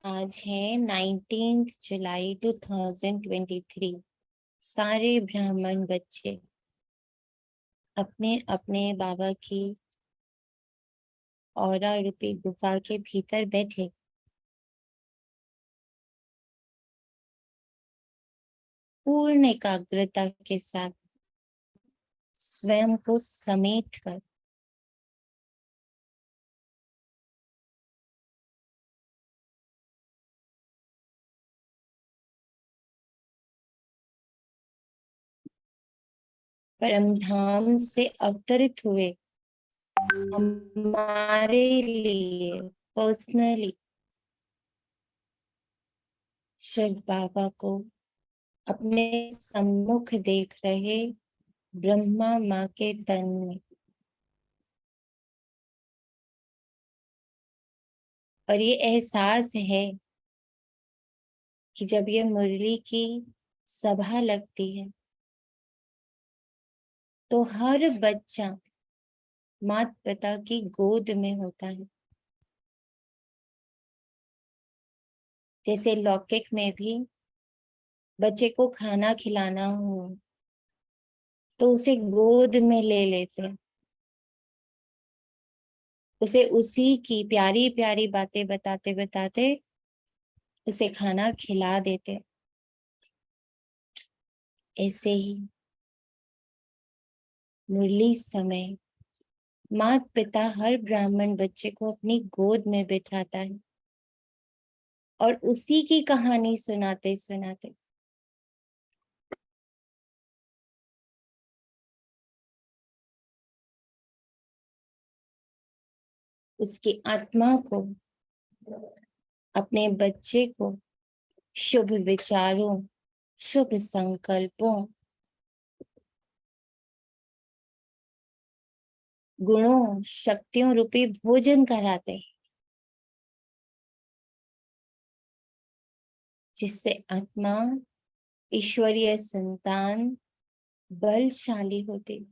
आज है 19 जुलाई 2023। सारे ब्राह्मण बच्चे अपने अपने बाबा की औरा रूपी गुफा के भीतर बैठे पूर्ण एकाग्रता के साथ स्वयं को समेट कर परम धाम से अवतरित हुए हमारे लिए पर्सनली शिव बाबा को अपने सम्मुख देख रहे ब्रह्मा माँ के तन में। और ये एहसास है कि जब ये मुरली की सभा लगती है तो हर बच्चा माता पिता की गोद में होता है। जैसे लौकिक में भी बच्चे को खाना खिलाना हो तो उसे गोद में ले लेते हैं, उसे उसी की प्यारी प्यारी बातें बताते बताते उसे खाना खिला देते। ऐसे ही मुरली समय माता पिता हर ब्राह्मण बच्चे को अपनी गोद में बिठाता है और उसी की कहानी सुनाते सुनाते उसकी आत्मा को, अपने बच्चे को शुभ विचारों, शुभ संकल्पों, गुणों, शक्तियों रूपी भोजन कराते, जिससे आत्मा ईश्वरीय संतान बलशाली होती,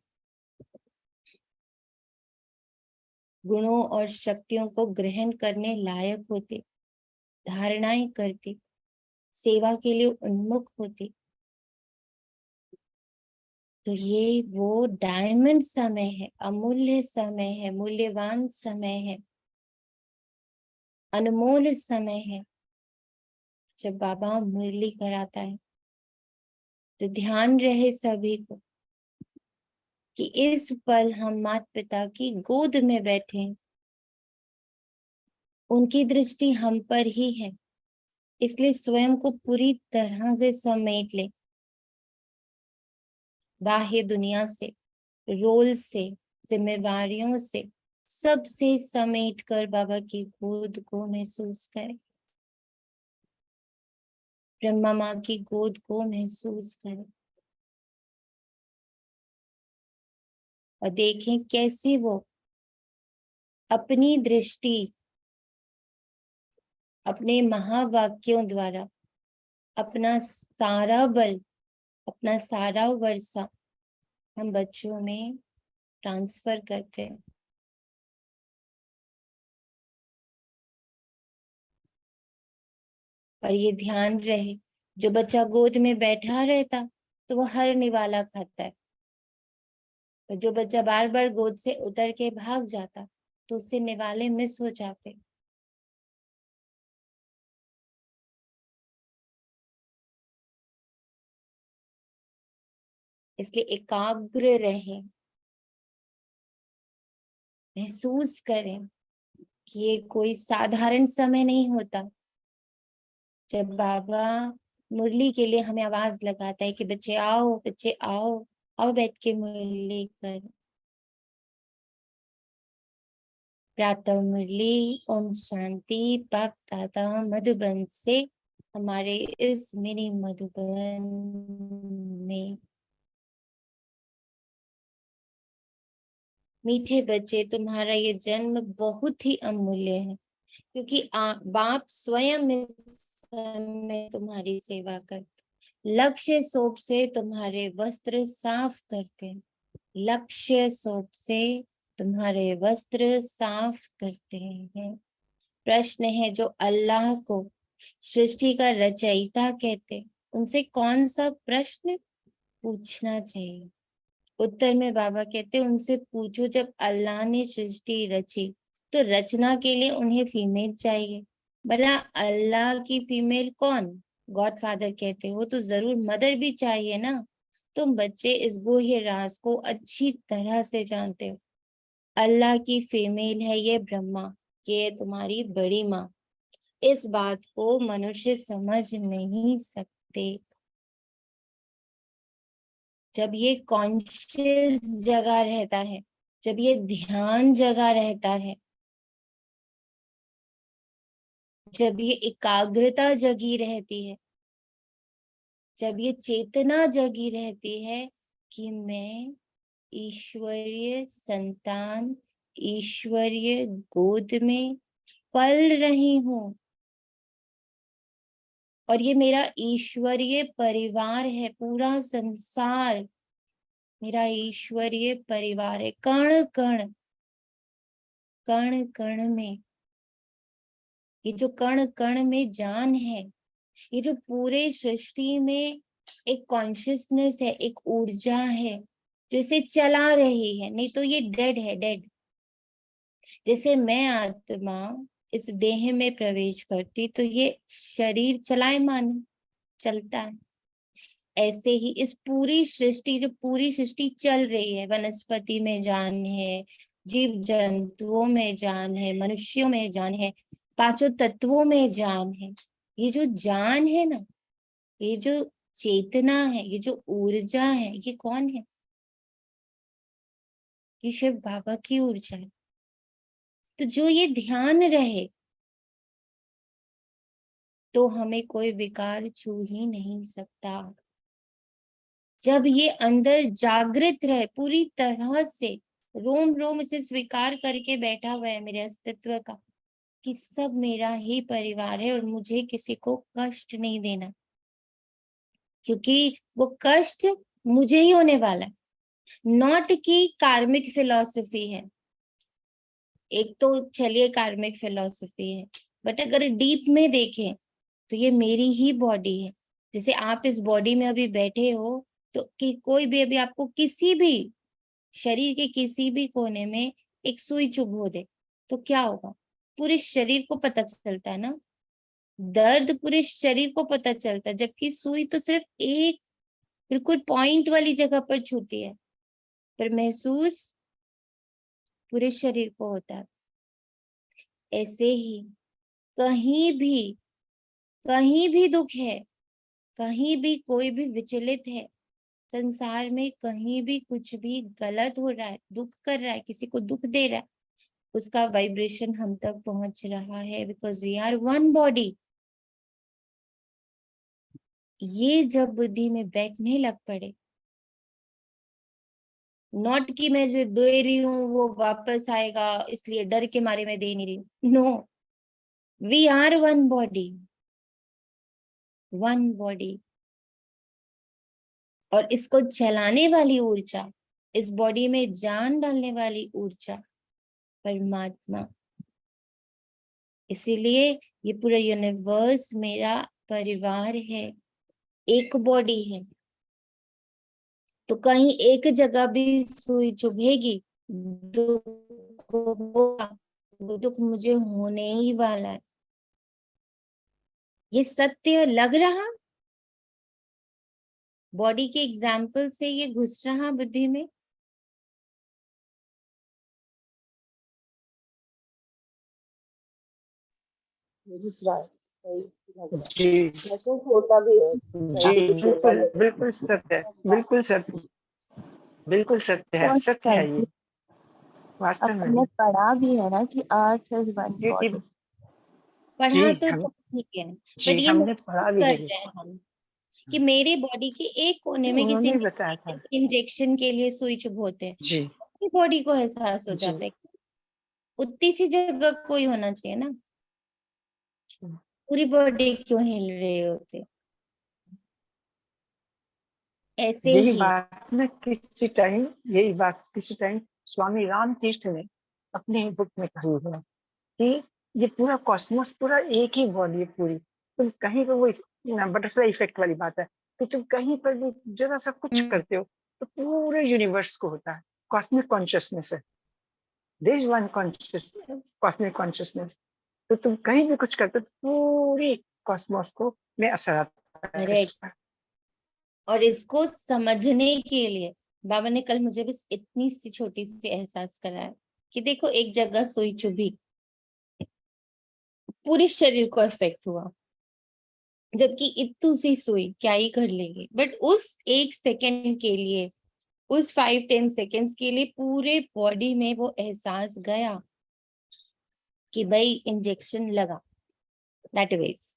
गुणों और शक्तियों को ग्रहण करने लायक होती, धारणाएं करती, सेवा के लिए उन्मुख होती। तो ये वो डायमंड समय है, अमूल्य समय है, मूल्यवान समय है, अनमोल समय है जब बाबा मुरली कराता है। तो ध्यान रहे सभी को कि इस पल हम माता पिता की गोद में बैठे हैं, उनकी दृष्टि हम पर ही है, इसलिए स्वयं को पूरी तरह से समेट ले। बाह्य दुनिया से, रोल से, जिम्मेवारियों से, सबसे समेट कर बाबा की गोद को महसूस करें, ब्रह्मा माँ की गोद को महसूस करें और देखें कैसे वो अपनी दृष्टि अपने महावाक्यों द्वारा अपना सारा बल, अपना सारा वर्षा हम बच्चों में ट्रांसफर करते हैं। और ये ध्यान रहे, जो बच्चा गोद में बैठा रहता तो वो हर निवाला खाता है, और जो बच्चा बार बार गोद से उतर के भाग जाता तो उससे निवाले मिस हो जाते। इसलिए एकाग्र रहें, महसूस करें कि ये कोई साधारण समय नहीं होता जब बाबा मुरली के लिए हमें आवाज लगाता है कि बच्चे आओ, बच्चे आओ, आओ बैठ के मुरली कर। प्रातः मुरली ओम शांति बाप दादा मधुबन से हमारे इस मिनी मधुबन में। मीठे बच्चे, तुम्हारा ये जन्म बहुत ही अमूल्य है, क्योंकि बाप स्वयं इस समय तुम्हारी सेवा करते, लक्ष्य सोप से तुम्हारे वस्त्र साफ करते हैं, लक्ष्य सोप से तुम्हारे वस्त्र साफ करते हैं। प्रश्न है जो अल्लाह को सृष्टि का रचयिता कहते, उनसे कौन सा प्रश्न पूछना चाहिए? उत्तर में बाबा कहते उनसे पूछो, जब अल्लाह ने सृष्टि रची तो रचना के लिए उन्हें फीमेल चाहिए। भला अल्लाह की फीमेल कौन? गॉड फादर कहते वो तो जरूर मदर भी चाहिए ना। तुम बच्चे इस गुह्य राज को अच्छी तरह से जानते हो। अल्लाह की फीमेल है ये ब्रह्मा, ये तुम्हारी बड़ी माँ। इस बात को मनुष्य समझ नहीं सकते। जब ये कॉन्शियस जगह रहता है, जब ये ध्यान जगह रहता है, जब ये एकाग्रता जगी रहती है, जब ये चेतना जगी रहती है कि मैं ईश्वरीय संतान, ईश्वरीय गोद में पल रही हूँ और ये मेरा ईश्वरीय परिवार है। पूरा संसार मेरा ईश्वरीय परिवार है। कण कण, कण कण में, ये जो कण कण में जान है, ये जो पूरे सृष्टि में एक कॉन्शियसनेस है, एक ऊर्जा है जो इसे चला रही है, नहीं तो ये डेड है, डेड। जैसे मैं आत्मा इस देह में प्रवेश करती तो ये शरीर चलायमान है, चलता है। ऐसे ही इस पूरी सृष्टि, जो पूरी सृष्टि चल रही है, वनस्पति में जान है, जीव जंतुओं में जान है, मनुष्यों में जान है, पांचों तत्वों में जान है। ये जो जान है ना, ये जो चेतना है, ये जो ऊर्जा है, ये कौन है? ये शिव बाबा की ऊर्जा है। तो जो ये ध्यान रहे तो हमें कोई विकार छू ही नहीं सकता। जब ये अंदर जागृत रहे पूरी तरह से, रोम रोम इसे स्वीकार करके बैठा हुआ है मेरे अस्तित्व का, कि सब मेरा ही परिवार है और मुझे किसी को कष्ट नहीं देना, क्योंकि वो कष्ट मुझे ही होने वाला है। नॉट की कार्मिक फिलॉसफी है, एक तो चलिए कार्मिक फिलॉसफी है, बट अगर डीप में देखें तो ये मेरी ही बॉडी है। जैसे आप इस बॉडी में अभी बैठे हो, तो कि कोई भी अभी आपको किसी भी शरीर के किसी भी कोने में एक सुई चुभो दे तो क्या होगा? पूरे शरीर को पता चलता है ना, दर्द पूरे शरीर को पता चलता है, जबकि सुई तो सिर्फ एक बिल्कुल पॉइंट वाली जगह पर छूती है, पर महसूस पूरे शरीर को होता है। ऐसे ही कहीं भी दुख है, कहीं भी कोई भी विचलित है, संसार में कहीं भी कुछ भी गलत हो रहा है, दुख कर रहा है, किसी को दुख दे रहा है, उसका वाइब्रेशन हम तक पहुंच रहा है, because we are one body. ये जब बुद्धि में बैठने लग पड़े, नॉट कि मैं जो दे रही हूँ वो वापस आएगा इसलिए डर के मारे मैं दे नहीं रही हूँ, no, we are one body, one body. और इसको चलाने वाली ऊर्जा, इस बॉडी में जान डालने वाली ऊर्जा परमात्मा। इसीलिए ये पूरा यूनिवर्स मेरा परिवार है, एक बॉडी है। तो कहीं एक जगह भी सुई चुभेगी, दुख होगा, वो दुख मुझे होने ही वाला है। ये सत्य लग रहा, बॉडी के एग्जाम्पल से ये घुस रहा बुद्धि में। जी होता भी है। जी, बिल्कुल बिल्कुल सत्य है, बिल्कुल सत्य, बिल्कुल सत्य है, सत्य है ये वास्तव में। आपने पढ़ा भी है ना कि अर्थ इज वन क्योंकि बॉडी। पढ़ा तो हम ठीक है, जी बट ये हमने महसूस पढ़ा भी कर है, रहे हैं हम कि मेरे बॉडी के एक कोने में किसी उन्होंने ने बताया था। इंजेक्शन के लिए सुई चुभोते हैं, जी बॉडी को एहसास हो जी जाता है। उतनी सी जगह कोई होना चाहिए ना, पूरी बॉडी क्यों हिल रहे होते? ऐसे यही ही बात ना यही बात किसी टाइम स्वामी रामकृष्ण ने अपने बुक में कही है कि ये पूरा कॉस्मोस पूरा एक ही बॉडी है पूरी, तुम कहीं पर वो बटरफ्लाई इफेक्ट वाली बात है कि तुम कहीं पर भी जरा सा कुछ करते हो तो पूरे यूनिवर्स को होता है। कॉस्मिक कॉन्शियसनेस है, there is one conscious cosmic consciousness. तो तुम कहीं भी कुछ करते हो तो पूरी कॉस्मोस को में असर आता है करेक्ट। इसका। और इसको समझने के लिए बाबा ने कल मुझे बस इतनी सी छोटी सी एहसास कराया कि देखो एक जगह सुई चुभी, पूरे शरीर को इफेक्ट हुआ, जबकि इतनी सी सुई क्या ही कर लेगी, बट उस 1 सेकंड के लिए, उस 5-10 सेकेंड्स के लिए पूरे बॉडी में वो एहसास गया कि भाई इंजेक्शन लगा, दैट वेज।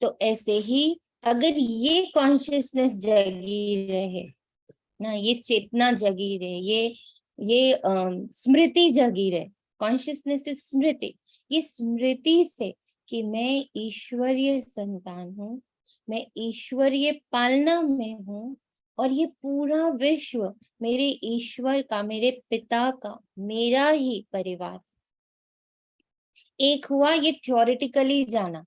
तो ऐसे ही अगर ये कॉन्शियसनेस जगी रहे ना, ये चेतना जगी रहे, ये स्मृति जगी रहे, कॉन्शियसनेस इज स्मृति, ये स्मृति से कि मैं ईश्वरीय संतान हूँ, मैं ईश्वरीय पालना में हूँ, और ये पूरा विश्व मेरे ईश्वर का, मेरे पिता का, मेरा ही परिवार एक हुआ। ये थ्योरेटिकली जाना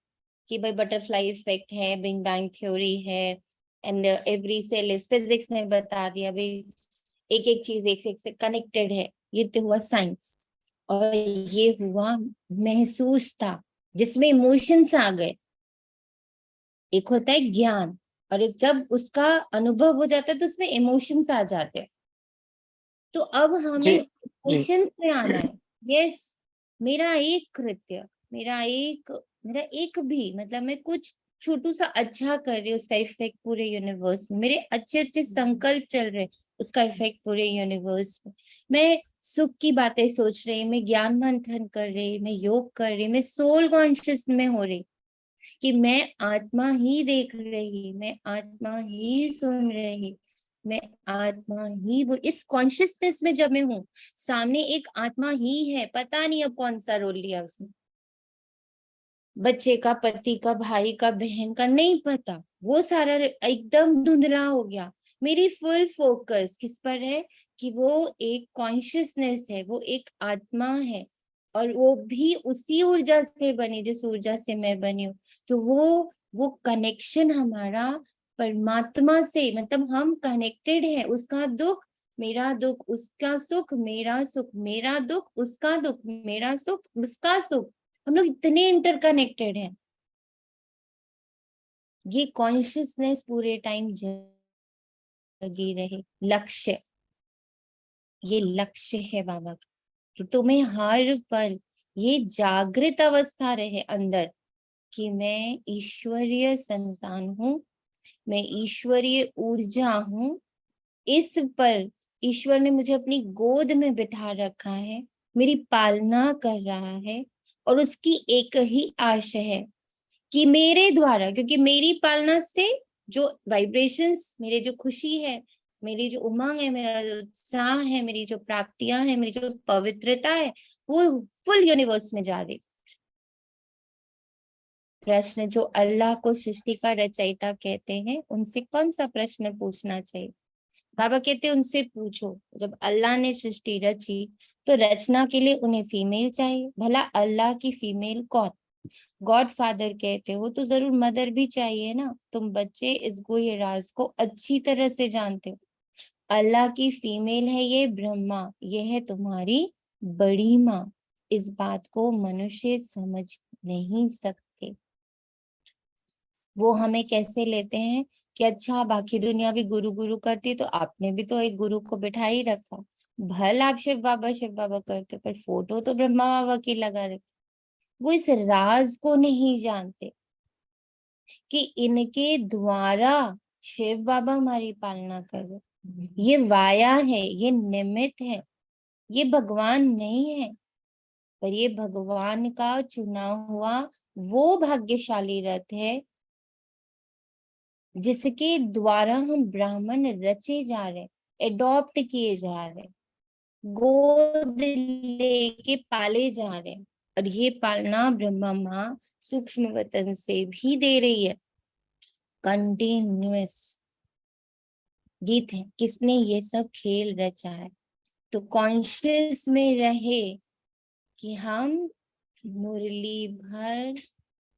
कि भाई बटरफ्लाई इफेक्ट है, बिग बैंग थ्योरी है, and every cell is, physics ने बता दिया भाई एक एक चीज एक से कनेक्टेड है, ये तो हुआ साइंस। और ये हुआ महसूस था, जिसमें इमोशंस आ गए। एक होता है ज्ञान, और जब उसका अनुभव हो जाता है तो उसमें इमोशंस आ जाते हैं। तो अब हमें जी जी इमोशंस में आना है। यस, मेरा एक कृत्य, मेरा एक भी, मतलब मैं कुछ छोटू सा अच्छा कर रही हूँ, उसका इफेक्ट पूरे यूनिवर्स में, मेरे अच्छे अच्छे संकल्प चल रहे, उसका इफेक्ट पूरे यूनिवर्स में। मैं सुख की बातें सोच रही, मैं ज्ञान मंथन कर रही, मैं योग कर रही, मैं सोल कॉन्शियस में हो रही कि मैं आत्मा ही देख रही, मैं आत्मा ही सुन रही, मैं आत्मा ही बोल, इस कॉन्शियसनेस में जब मैं हूँ, सामने एक आत्मा ही है, पता नहीं अब कौन सा रोल लिया उसने, बच्चे का, पति का, भाई का, बहन का, नहीं पता, वो सारा एकदम धुंधला हो गया। मेरी फुल फोकस किस पर है कि वो एक कॉन्शियसनेस है, वो एक आत्मा है, और वो भी उसी ऊर्जा से बनी जिस ऊर्जा से मैं बनी हूँ। तो वो कनेक्शन हमारा परमात्मा से, मतलब हम कनेक्टेड है। उसका दुख मेरा दुख, उसका सुख मेरा सुख, मेरा दुख उसका दुख, मेरा सुख उसका सुख, हम लोग इतने इंटरकनेक्टेड हैं। ये कॉन्शियसनेस पूरे टाइम जगी रहे। लक्ष्य, ये लक्ष्य है बाबा का कि तुम्हें हर पल ये जागृत अवस्था रहे अंदर कि मैं ईश्वरीय संतान हूँ, मैं ईश्वरीय ऊर्जा हूँ। इस पल ईश्वर ने मुझे अपनी गोद में बिठा रखा है, मेरी पालना कर रहा है, और उसकी एक ही आशा है कि मेरे द्वारा, क्योंकि मेरी पालना से जो वाइब्रेशंस, मेरे जो खुशी है, मेरी जो उमंग है, मेरा जो उत्साह है, मेरी जो प्राप्तियां है, मेरी जो पवित्रता है, वो फुल यूनिवर्स में जा रही। प्रश्न जो अल्लाह को सृष्टि का रचयिता कहते हैं, उनसे कौन सा प्रश्न पूछना चाहिए? बाबा कहते हैं उनसे पूछो, जब अल्लाह ने सृष्टि रची तो रचना के लिए उन्हें फीमेल चाहिए, भला अल्लाह की फीमेल कौन? गॉड फादर कहते हो तो जरूर मदर भी चाहिए ना। तुम बच्चे इस गुह्य राज को अच्छी तरह से जानते हो। अल्लाह की फीमेल है ये ब्रह्मा, ये है तुम्हारी बड़ी माँ। इस बात को मनुष्य समझ नहीं सकते। वो हमें कैसे लेते हैं कि अच्छा बाकी दुनिया भी गुरु गुरु करती, तो आपने भी तो एक गुरु को बिठा ही रखा। भल आप शिव बाबा करते, पर फोटो तो ब्रह्मा बाबा की लगा रखी। वो इस राज को नहीं जानते कि इनके द्वारा शिव बाबा हमारी पालना कर रहे। ये वाया है, ये निमित्त है, ये भगवान नहीं है, पर ये भगवान का चुना हुआ वो भाग्यशाली रथ है जिसके द्वारा हम ब्राह्मण रचे जा रहे, एडॉप्ट किए जा रहे, गोद लेके पाले जा रहे हैं। और ये पालना ब्रह्मा माँ सूक्ष्म वतन से भी दे रही है। कंटिन्यूअस गीत है, किसने ये सब खेल रचा है? तो कॉन्शियस में रहे कि हम मुरली भर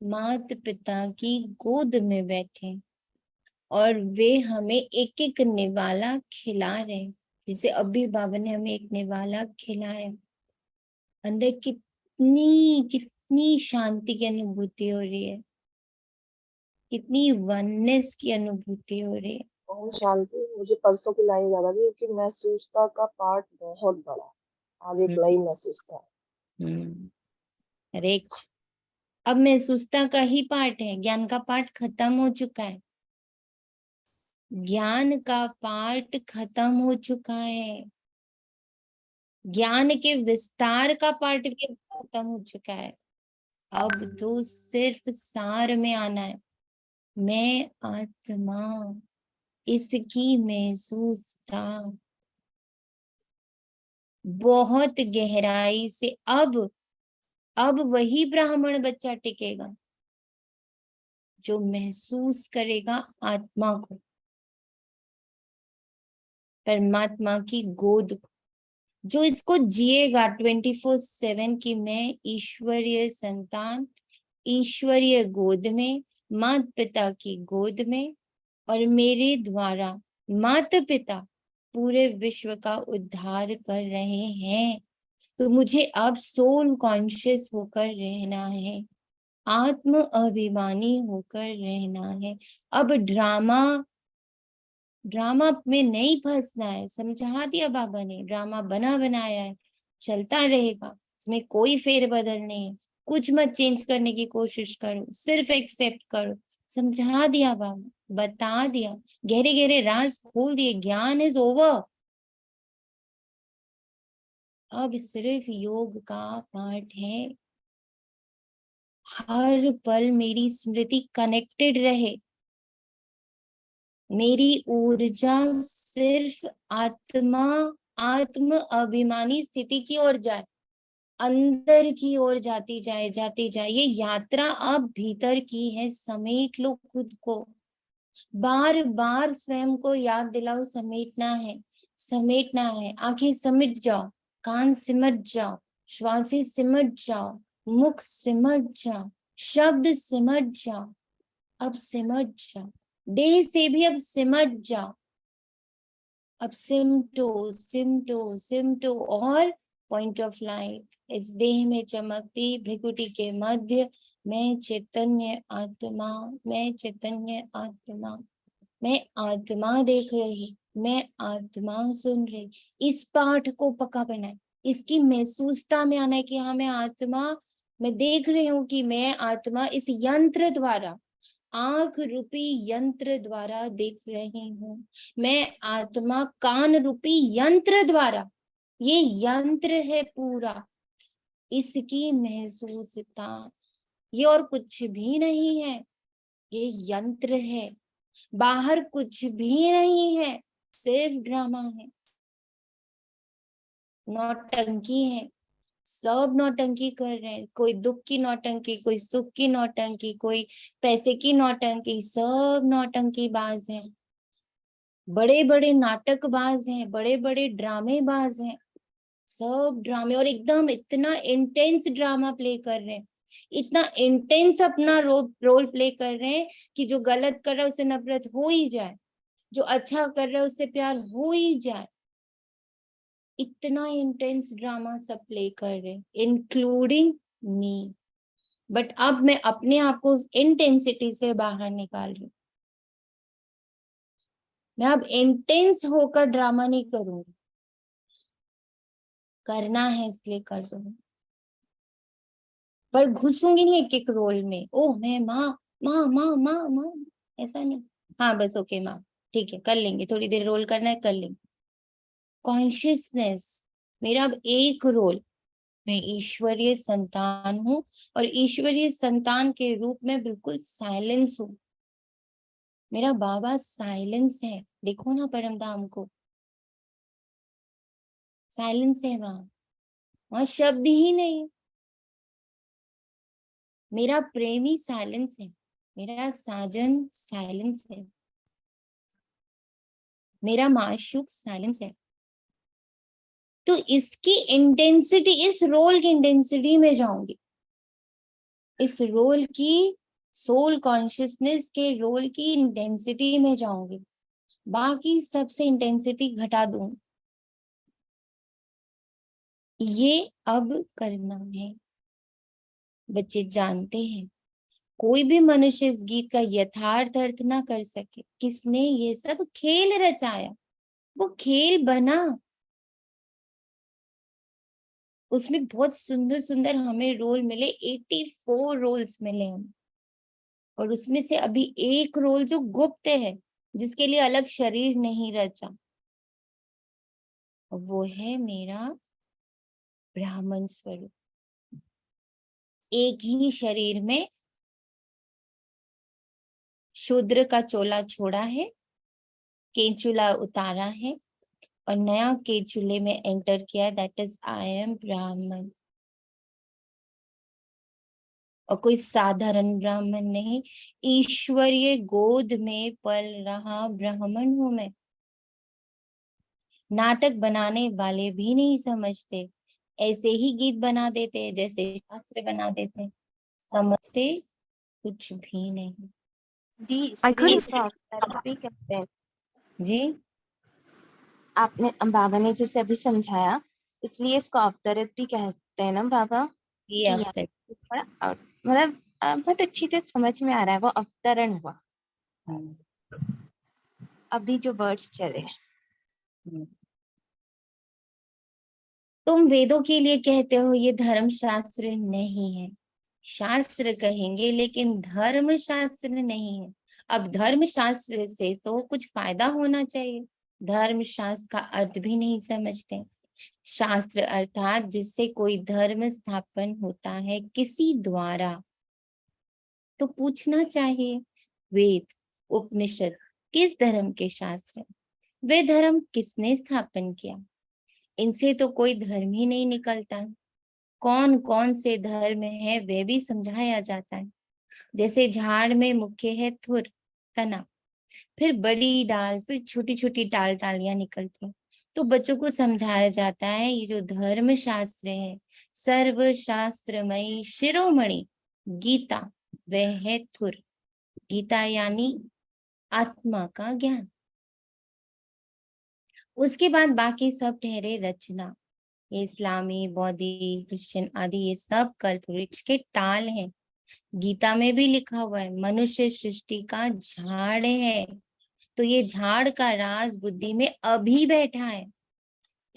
माता पिता की गोद में बैठे और वे हमें एक एक निवाला खिला रहे, जैसे अभी बाबा ने हमें एक निवाला खिलाया। अंदर कितनी कितनी शांति की अनुभूति हो रही है, कितनी वननेस की अनुभूति हो रही है। बहुत शांति। मुझे परसों की लाइन याद आ गई कि महसूसता का पार्ट बहुत बड़ा। आज एक लाइन महसूसता है। करेक्ट। अब महसूसता का ही पार्ट है, ज्ञान का पार्ट खत्म हो चुका है। ज्ञान का पार्ट खत्म हो चुका है। ज्ञान के विस्तार का पार्ट भी खत्म हो चुका है। अब तो सिर्फ सार में आना है। मैं आत्मा, इसकी महसूसता बहुत गहराई से। अब वही ब्राह्मण बच्चा टिकेगा जो महसूस करेगा आत्मा को, परमात्मा की गोद को, जो इसको जिएगा 24/7 की मैं ईश्वरीय संतान, ईश्वरीय गोद में, माता पिता की गोद में, और मेरे द्वारा माता पिता पूरे विश्व का उद्धार कर रहे हैं। तो मुझे अब सोल कॉन्शियस होकर रहना है, आत्म अभिमानी होकर रहना है। अब ड्रामा में नहीं फंसना है। समझा दिया बाबा ने, ड्रामा बना बनाया है, चलता रहेगा, इसमें कोई फेरबदल नहीं है। कुछ मत चेंज करने की कोशिश करो, सिर्फ एक्सेप्ट करो। समझा दिया बाबा, बता दिया, गहरे गहरे राज खोल दिए। ज्ञान इज ओवर। अब सिर्फ योग का पार्ट है। हर पल मेरी स्मृति कनेक्टेड रहे, मेरी ऊर्जा सिर्फ आत्म अभिमानी स्थिति की ओर जाए, अंदर की ओर जाती जाए। ये यात्रा अब भीतर की है। समेट लो खुद को, बार बार स्वयं को याद दिलाओ, समेटना है। आंखें सिमट जाओ, कान सिमट जाओ, श्वासें सिमट जाओ, मुख सिमट जाओ, शब्द सिमट जाओ। अब सिमट जाओ, देह से भी अब सिमट जाओ। अब सिमटो और पॉइंट ऑफ लाइट इस देह में चमकती भृकुटी के मध्य मैं चैतन्य आत्मा, मैं चैतन्य आत्मा, मैं आत्मा देख रही, मैं आत्मा सुन रही। इस पाठ को पक्का करना है, इसकी महसूसता में आना है कि हाँ मैं आत्मा, मैं देख रही हूँ कि मैं आत्मा इस यंत्र द्वारा, आंख रूपी यंत्र द्वारा देख रही हूँ। मैं आत्मा कान रूपी यंत्र द्वारा, ये यंत्र है पूरा, इसकी महसूसता। ये और कुछ भी नहीं है, ये यंत्र है। बाहर कुछ भी नहीं है, सिर्फ ड्रामा है, नौटंकी है। सब नौटंकी कर रहे हैं, कोई दुख की नौटंकी, कोई सुख की नौटंकी, कोई पैसे की नौटंकी। सब नौटंकी बाज हैं, बड़े बड़े नाटकबाज हैं, बड़े बड़े ड्रामेबाज हैं। सब ड्रामे, और एकदम इतना इंटेंस ड्रामा प्ले कर रहे हैं, इतना इंटेंस अपना रोल प्ले कर रहे हैं कि जो गलत कर रहा है उससे नफरत हो ही जाए, जो अच्छा कर रहा है उससे प्यार हो ही जाए। इतना इंटेंस ड्रामा सब प्ले कर रहे हैं, इंक्लूडिंग मी। बट अब मैं अपने आप को उस इंटेंसिटी से बाहर निकाल रही हूँ। मैं अब इंटेंस होकर ड्रामा नहीं करूंगी, करना है इसलिए कर दूंगी, पर घुसूंगी नहीं एक एक रोल में। ओह मैं माँ माँ माँ माँ माँ, ऐसा नहीं। हाँ बस ओके माँ, ठीक है, कर लेंगे, थोड़ी देर रोल करना है, कर लेंगे। कॉन्शियसनेस मेरा अब एक रोल, मैं ईश्वरीय संतान हूँ, और ईश्वरीय संतान के रूप में बिल्कुल साइलेंस हूँ। मेरा बाबा साइलेंस है, देखो ना परम धाम को, साइलेंस है वहां शब्द ही नहीं। मेरा प्रेमी साइलेंस है, मेरा साजन साइलेंस है, मेरा माशूक साइलेंस है। तो इसकी इंटेंसिटी, इस रोल की इंटेंसिटी में जाऊंगी। इस रोल की, सोल कॉन्शियसनेस के रोल की इंटेंसिटी में जाऊंगी, बाकी सबसे इंटेंसिटी घटा दूं। ये अब करना है। बच्चे जानते हैं कोई भी मनुष्य इस गीत का यथार्थ अर्थ ना कर सके। किसने ये सब खेल रचाया, वो खेल बना, उसमें बहुत सुंदर सुंदर हमें रोल मिले, 84 रोल्स मिले हम, और उसमें से अभी एक रोल जो गुप्त है, जिसके लिए अलग शरीर नहीं रचा, वो है मेरा ब्राह्मण स्वरूप। एक ही शरीर में शूद्र का चोला छोड़ा है, केंचुला उतारा है, और नया केंचुले में एंटर किया, दैट इज आई एम ब्राह्मण। और कोई साधारण ब्राह्मण नहीं, ईश्वरीय गोद में पल रहा ब्राह्मण हूं मैं। नाटक बनाने वाले भी नहीं समझते, ऐसे ही गीत बना देते हैं जैसे शास्त्र बना देते हैं, समझते कुछ भी नहीं। जी, I इसलिए couldn't- इसको अवतरण भी कहते हैं। जी, आपने बाबा ने जैसे अभी समझाया, इसलिए इसको अवतरित भी कहते हैं ना बाबा। ये कि अवसर। थोड़ा मतलब बहुत अच्छी तरह समझ में आ रहा है, वो अवतरण हुआ अभी जो वर्ड्स चले। तुम वेदों के लिए कहते हो ये धर्म शास्त्र नहीं है, शास्त्र कहेंगे लेकिन धर्म शास्त्र नहीं है। अब धर्म शास्त्र से तो कुछ फायदा होना चाहिए, धर्म शास्त्र का अर्थ भी नहीं समझते। शास्त्र अर्थात जिससे कोई धर्म स्थापन होता है किसी द्वारा, तो पूछना चाहिए वेद उपनिषद किस धर्म के शास्त्र हैं? वे धर्म किसने स्थापन किया? इनसे तो कोई धर्म ही नहीं निकलता है। कौन कौन से धर्म है वे भी समझाया जाता है। जैसे झाड़ में मुख्य है थुर, तना, फिर बड़ी डाल, फिर छोटी छोटी टालियां निकलती हैं। तो बच्चों को समझाया जाता है ये जो धर्म शास्त्र है, सर्व शास्त्रमयी शिरोमणि गीता, वह है थुर। गीता यानी आत्मा का ज्ञान। उसके बाद बाकी सब ठहरे रचना। ये इस्लामी, बौद्धी, क्रिश्चियन आदि ये सब कल्प वृक्ष के टाल हैं। गीता में भी लिखा हुआ है मनुष्य सृष्टि का झाड़ है। तो ये झाड़ का राज बुद्धि में अभी बैठा है।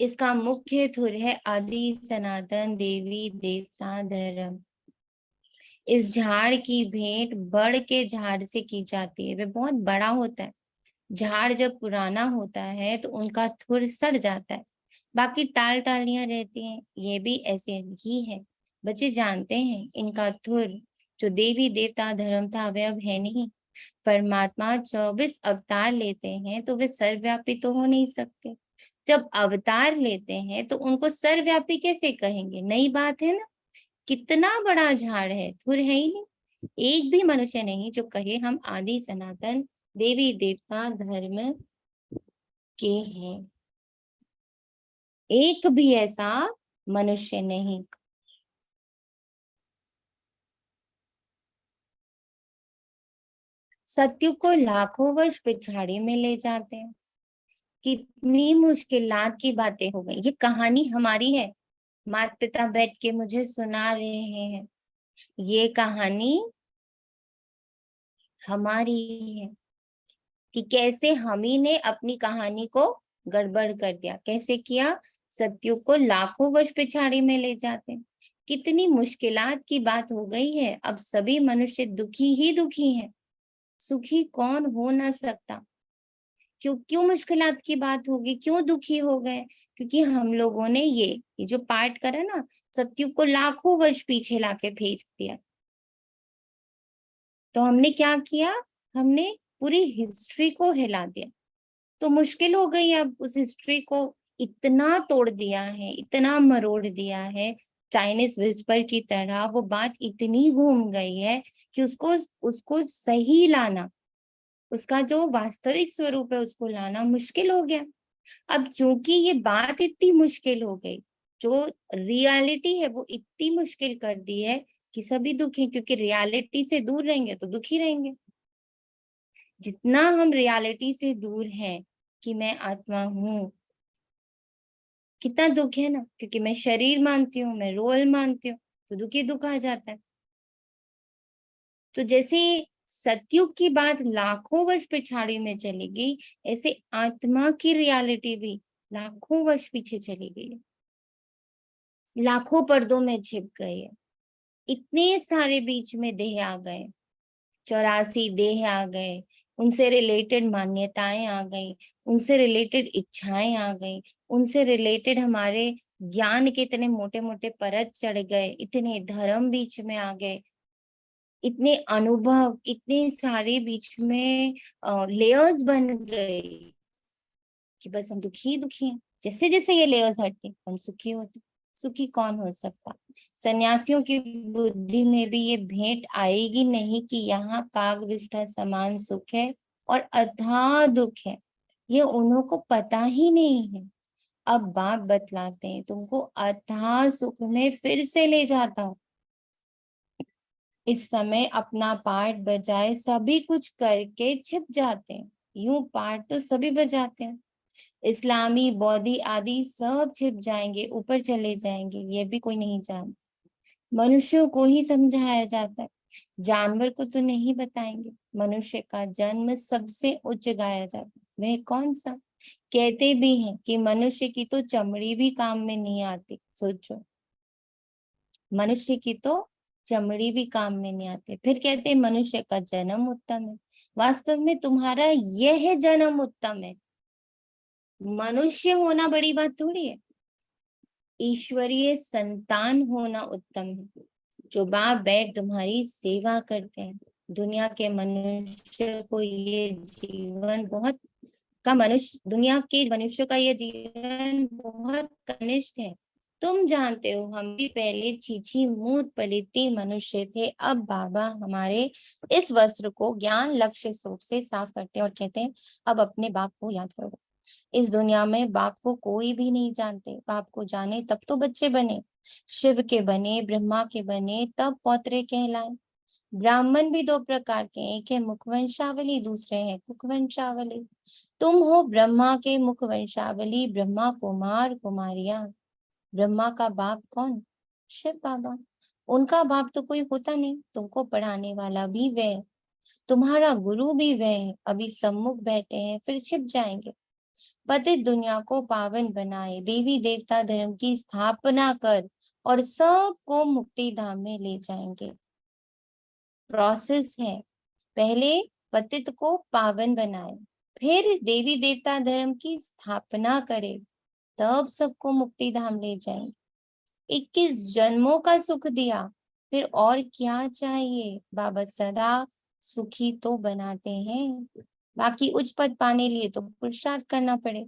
इसका मुख्य धुर है आदि सनातन देवी देवता धर्म। इस झाड़ की भेंट बड़ के झाड़ से की जाती है, वे बहुत बड़ा होता है। झाड़ जब पुराना होता है तो उनका थुर सड़ जाता है, बाकी टालियां रहती हैं। ये भी ऐसे ही है। बच्चे जानते हैं इनका थुर जो देवी देवता धर्म था वह अब है नहीं। परमात्मा 24 अवतार लेते हैं तो वे सर्वव्यापी तो हो नहीं सकते। जब अवतार लेते हैं तो उनको सर्वव्यापी कैसे कहेंगे? नई बात है ना। कितना बड़ा झाड़ है, थुर है ही नहीं। एक भी मनुष्य नहीं जो कहे हम आदि सनातन देवी देवता धर्म के हैं। एक भी ऐसा मनुष्य नहीं। सत्युग को लाखों वर्ष पिछाड़ी में ले जाते हैं। कितनी मुश्किलात की बातें हो गई। ये कहानी हमारी है, माता पिता बैठ के मुझे सुना रहे हैं। ये कहानी हमारी है कि कैसे हम ही ने अपनी कहानी को गड़बड़ कर दिया। कैसे किया? सत्युग को लाखों वर्ष पिछाड़ी में ले जाते हैं। कितनी मुश्किलात की बात हो गई है। अब सभी मनुष्य दुखी ही दुखी हैं, सुखी कौन हो ना सकता। क्यों क्यों मुश्किलात की बात होगी, क्यों दुखी हो गए? क्योंकि हम लोगों ने ये जो पाठ करा ना, सत्युग को लाखों वर्ष पीछे लाके भेज दिया। तो हमने क्या किया? हमने पूरी हिस्ट्री को हिला दिया। तो मुश्किल हो गई। अब उस हिस्ट्री को इतना तोड़ दिया है, इतना मरोड़ दिया है, चाइनीज विस्पर की तरह। वो बात इतनी घूम गई है कि उसको उसको सही लाना, उसका जो वास्तविक स्वरूप है उसको लाना मुश्किल हो गया। अब चूंकि ये बात इतनी मुश्किल हो गई, जो रियलिटी है वो इतनी मुश्किल कर दी है, कि सभी दुख है, क्योंकि रियलिटी से दूर रहेंगे तो दुखी रहेंगे। जितना हम रियलिटी से दूर हैं कि मैं आत्मा हूँ, कितना दुख है ना, क्योंकि मैं शरीर मानती हूँ, मैं रोल मानती हूँ, तो दुख ही दुख आ जाता है। तो जैसे सतयुग की बात लाखों वर्ष पिछाड़ी में चली गई, ऐसे आत्मा की रियलिटी भी लाखों वर्ष पीछे चली गई है, लाखों पर्दों में छिप गई है। इतने सारे बीच में देह आ गए, 84 देह आ गए, उनसे रिलेटेड मान्यताएं आ गई, उनसे रिलेटेड इच्छाएं आ गई, उनसे रिलेटेड हमारे ज्ञान के इतने मोटे मोटे परत चढ़ गए, इतने धर्म बीच में आ गए, इतने अनुभव, इतने सारे बीच में लेयर्स बन गए कि बस हम दुखी दुखी हैं। जैसे जैसे ये लेयर्स हटते हम सुखी होते। सुखी कौन हो सकता? सन्यासियों की बुद्धि में भी ये भेंट आएगी नहीं कि यहाँ काग विष्ठा समान सुख है और अथाह दुख है, ये उन्हों को पता ही नहीं है। अब बाप बतलाते हैं, तुमको अथाह सुख में फिर से ले जाता हूँ। इस समय अपना पार्ट बजाए सभी कुछ करके छिप जाते हैं। यूं पार्ट तो सभी बजाते हैं, इस्लामी बौद्धी आदि सब छिप जाएंगे, ऊपर चले जाएंगे, ये भी कोई नहीं जानता। मनुष्यों को ही समझाया जाता है, जानवर को तो नहीं बताएंगे। मनुष्य का जन्म सबसे उच्च गाया जाता है, वह कौन सा? कहते भी हैं कि मनुष्य की तो चमड़ी भी काम में नहीं आती। सोचो, मनुष्य की तो चमड़ी भी काम में नहीं आती, फिर कहते हैं मनुष्य का जन्म उत्तम है। वास्तव में तुम्हारा यह जन्म उत्तम है। मनुष्य होना बड़ी बात थोड़ी है, ईश्वरीय संतान होना उत्तम है, जो बाप बैठ तुम्हारी सेवा करते हैं। दुनिया के मनुष्य को ये जीवन बहुत का मनुष्य दुनिया के मनुष्य का ये जीवन बहुत कनिष्ठ है। तुम जानते हो, हम भी पहले छीछी मूत पलिती मनुष्य थे। अब बाबा हमारे इस वस्त्र को ज्ञान लक्ष्य सोच से साफ करते हैं और कहते हैं, अब अपने बाप को याद करो। इस दुनिया में बाप को कोई भी नहीं जानते। बाप को जाने तब तो बच्चे बने, शिव के बने, ब्रह्मा के बने, तब पौत्रे कहलाए। ब्राह्मण भी दो प्रकार के, एक है मुखवंशावली, दूसरे है कुखवंशावली। तुम हो ब्रह्मा के मुखवंशावली, ब्रह्मा कुमार कुमारियां। ब्रह्मा का बाप कौन? शिव बाबा। उनका बाप तो कोई होता नहीं, तुमको पढ़ाने वाला भी वह, तुम्हारा गुरु भी वह। अभी सम्मुख बैठे हैं, फिर छिप जाएंगे। पतित दुनिया को पावन बनाए, देवी देवता धर्म की स्थापना कर और सबको मुक्ति धाम में ले जाएंगे। प्रोसेस है, पहले पतित को पावन बनाए, फिर देवी देवता धर्म की स्थापना करे, तब सबको मुक्ति धाम ले जाएंगे। 21 जन्मों का सुख दिया, फिर और क्या चाहिए? बाबा सदा सुखी तो बनाते हैं, बाकी उच्च पद पाने लिए तो पुरुषार्थ करना पड़े।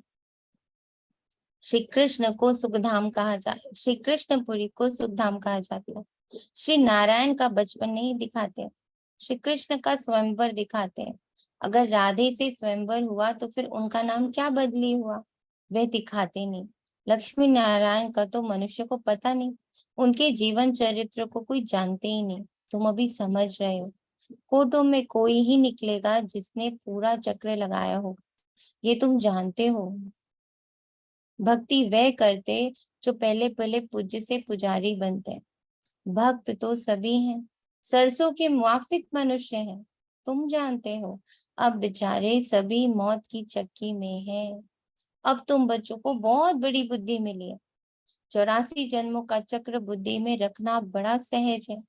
श्री कृष्ण को सुखधाम कहा जाए, श्री कृष्णपुरी को सुखधाम कहा जाता है। श्री नारायण का बचपन नहीं दिखाते, श्री कृष्ण का स्वयंवर दिखाते हैं। अगर राधे से स्वयंवर हुआ तो फिर उनका नाम क्या बदली हुआ, वे दिखाते नहीं। लक्ष्मी नारायण का तो मनुष्य को पता नहीं, उनके जीवन चरित्र को कोई जानते ही नहीं। तुम अभी समझ रहे हो, कोटों में कोई ही निकलेगा जिसने पूरा चक्र लगाया होगा, ये तुम जानते हो। भक्ति वह करते जो पहले पहले पूज्य से पुजारी बनते हैं। भक्त तो सभी हैं, सरसों के मुआफिक मनुष्य हैं, तुम जानते हो। अब बेचारे सभी मौत की चक्की में हैं। अब तुम बच्चों को बहुत बड़ी बुद्धि मिली है, 84 जन्मों का चक्र बुद्धि में रखना बड़ा सहज है।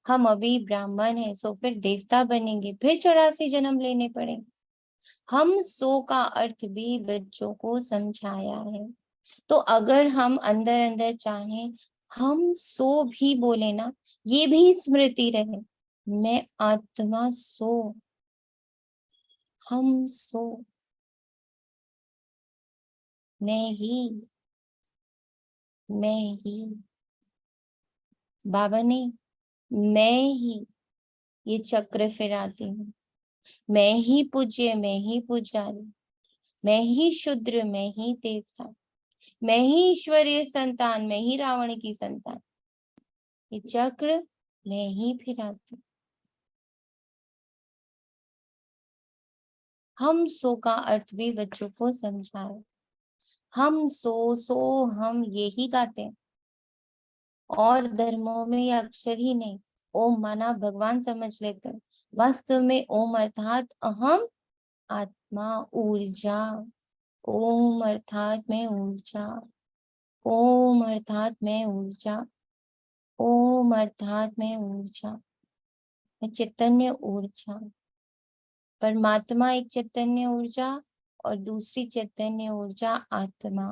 हम अभी ब्राह्मण हैं, सो फिर देवता बनेंगे, फिर 84 जन्म लेने पड़ेंगे। हम सो का अर्थ भी बच्चों को समझाया है, तो अगर हम अंदर अंदर चाहें, हम सो भी बोले ना, ये भी स्मृति रहे, मैं आत्मा सो, हम सो, मैं ही, मैं ही। बाबा ने मैं ही ये चक्र फिराती हूँ, मैं ही पूज्य, मैं ही पुजारी, मैं ही शूद्र, मैं ही देवता, मैं ही ईश्वरीय संतान, मैं ही रावण की संतान। ये चक्र मैं ही फिर आती हूँ। हम सो का अर्थ भी बच्चों को समझाए। हम सो हम यही गाते हैं, और धर्मों में ये अक्षर ही नहीं। ओम माना भगवान समझ लेते हैं, वास्तव में ओम अर्थात अहम आत्मा ऊर्जा। ओम अर्थात मैं ऊर्जा। ओम अर्थात मैं ऊर्जा। ओम अर्थात मैं ऊर्जा। मैं चैतन्य ऊर्जा। परमात्मा एक चैतन्य ऊर्जा और दूसरी चैतन्य ऊर्जा आत्मा।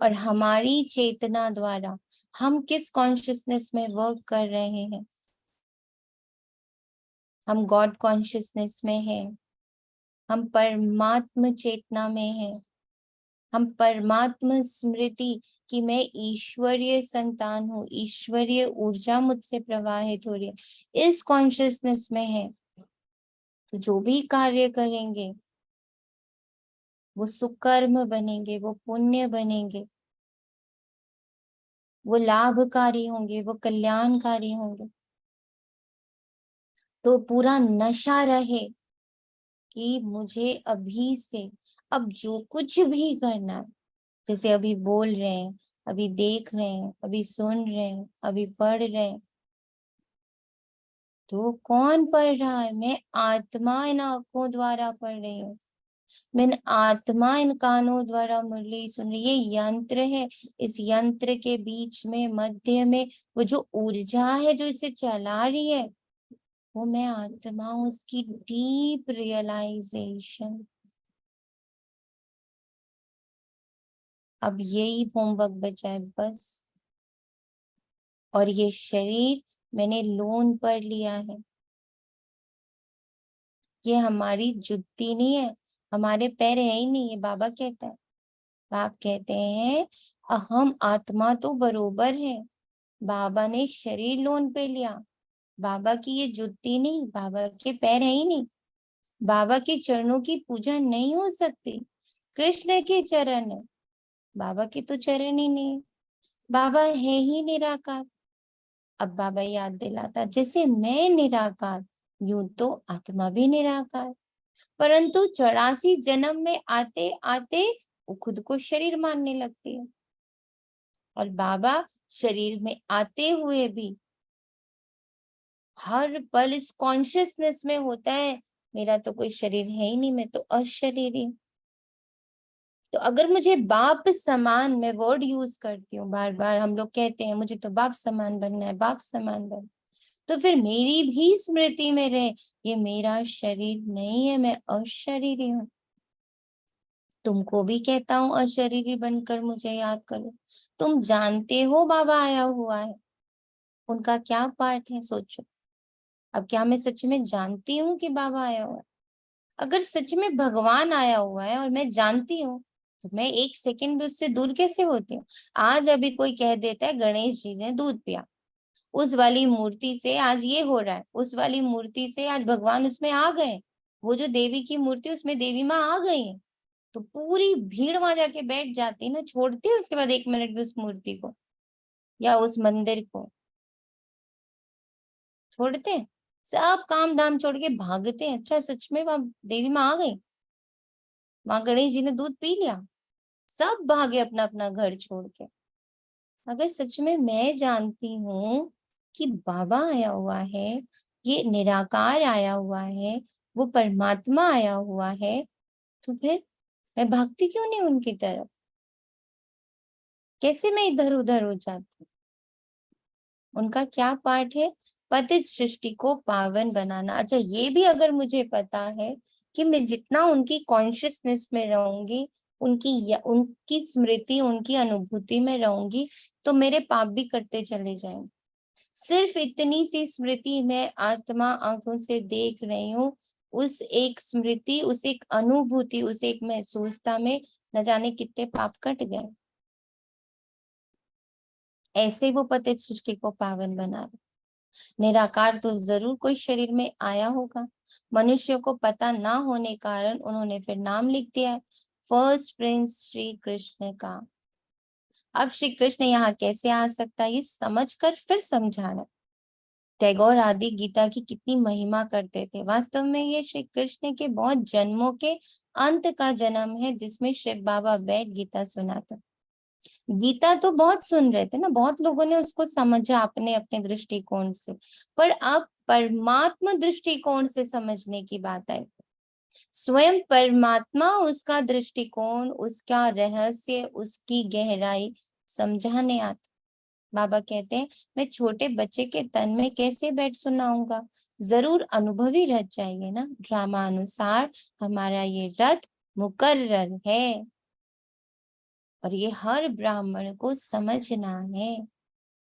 और हमारी चेतना द्वारा हम किस कॉन्शियसनेस में वर्क कर रहे हैं? हम गॉड कॉन्शियसनेस में हैं, हम परमात्म चेतना में हैं, हम परमात्म स्मृति कि मैं ईश्वरीय संतान हूँ, ईश्वरीय ऊर्जा मुझसे प्रवाहित हो रही है, इस कॉन्शियसनेस में है। तो जो भी कार्य करेंगे वो सुकर्म बनेंगे, वो पुण्य बनेंगे, वो लाभकारी होंगे, वो कल्याणकारी होंगे। तो पूरा नशा रहे कि मुझे अभी से अब जो कुछ भी करना है, जैसे अभी बोल रहे हैं, अभी देख रहे हैं, अभी सुन रहे हैं, अभी पढ़ रहे हैं, तो कौन पढ़ रहा है? मैं आत्मा इन आंखों द्वारा पढ़ रही हूँ, मैं आत्मा इन कानों द्वारा मुरली सुन रही। ये यंत्र है, इस यंत्र के बीच में मध्य में वो जो ऊर्जा है जो इसे चला रही है, वो मैं आत्मा हूँ, उसकी डीप रियलाइजेशन। अब यही होमवर्क बचा है बस। और ये शरीर मैंने लोन पर लिया है, ये हमारी जुत्ती नहीं है, हमारे पैर है ही नहीं। ये बाबा कहता है, बाप कहते हैं अहम आत्मा तो बरोबर है, बाबा ने शरीर लोन पे लिया। बाबा की ये जुत्ती नहीं, बाबा के पैर है ही नहीं, बाबा के चरणों की पूजा नहीं हो सकती। कृष्ण के चरण है, बाबा के तो चरण ही नहीं है, बाबा है ही निराकार। अब बाबा याद दिलाता, जैसे मैं निराकार यूं तो आत्मा भी निराकार, परंतु 84 जन्म में आते आते वो खुद को शरीर मानने लगती है। और बाबा शरीर में आते हुए भी हर पल इस कॉन्शियसनेस में होता है, मेरा तो कोई शरीर है ही नहीं, मैं तो अशरीरी हूँ। तो अगर मुझे बाप समान, मैं वर्ड यूज करती हूँ बार बार, हम लोग कहते हैं मुझे तो बाप समान बनना है, बाप समान बनना, तो फिर मेरी भी स्मृति में रहे ये मेरा शरीर नहीं है, मैं अशरीरी हूँ। तुमको भी कहता हूँ अशरीरी बनकर मुझे याद करो। तुम जानते हो बाबा आया हुआ है, उनका क्या पार्ट है सोचो। अब क्या मैं सच में जानती हूँ कि बाबा आया हुआ है? अगर सच में भगवान आया हुआ है और मैं जानती हूँ, तो मैं एक सेकंड भी उससे दूर कैसे होती हूँ? आज अभी कोई कह देता है गणेश जी ने दूध पिया, उस वाली मूर्ति से आज ये हो रहा है, उस वाली मूर्ति से आज भगवान उसमें आ गए, वो जो देवी की मूर्ति उसमें देवी माँ आ गई है, तो पूरी भीड़ वहां जाके बैठ जाती ना, छोड़ती है उसके बाद 1 मिनट भी उस मूर्ति को या उस मंदिर को? छोड़ते हैं? सब काम धाम छोड़ के भागते हैं। अच्छा सच में वहां देवी माँ आ गई, वहां गणेश जी ने दूध पी लिया, सब भागे अपना अपना घर छोड़ के। अगर सच में मैं जानती हूँ कि बाबा आया हुआ है, ये निराकार आया हुआ है, वो परमात्मा आया हुआ है, तो फिर मैं भागती क्यों नहीं उनकी तरफ? कैसे मैं इधर उधर हो जाती? उनका क्या पार्ट है? पतित सृष्टि को पावन बनाना। अच्छा ये भी अगर मुझे पता है कि मैं जितना उनकी कॉन्शियसनेस में रहूंगी, उनकी स्मृति, उनकी अनुभूति में रहूंगी, तो मेरे पाप भी करते चले जाएंगे। सिर्फ इतनी सी स्मृति मैं आत्मा आंखों से देख रही हूँ, उस एक स्मृति, उस एक अनुभूति, उस एक महसूसता में न जाने कितने पाप कट गए। ऐसे वो पतित सृष्टि को पावन बना रहे। निराकार तो जरूर कोई शरीर में आया होगा, मनुष्य को पता ना होने कारण उन्होंने फिर नाम लिख दिया है फर्स्ट प्रिंस श्री कृष्ण का। अब श्री कृष्ण यहाँ कैसे आ सकता है, ये समझकर फिर समझाना। टैगोर आदि गीता की कितनी महिमा करते थे। वास्तव में ये श्री कृष्ण के बहुत जन्मों के अंत का जन्म है, जिसमें शिव बाबा बैठ गीता सुनाते। गीता तो बहुत सुन रहे थे ना, बहुत लोगों ने उसको समझा अपने अपने दृष्टिकोण से, पर अब परमात्मा दृष्टिकोण से समझने की बात है। स्वयं परमात्मा उसका दृष्टिकोण, उसका रहस्य, उसकी गहराई समझाने आता। बाबा कहते हैं, मैं छोटे बच्चे के तन में कैसे बैठ सुनाऊंगा, जरूर अनुभवी रथ चाहिए ना। ड्रामा अनुसार हमारा ये रथ मुकर्रर है और ये हर ब्राह्मण को समझना है।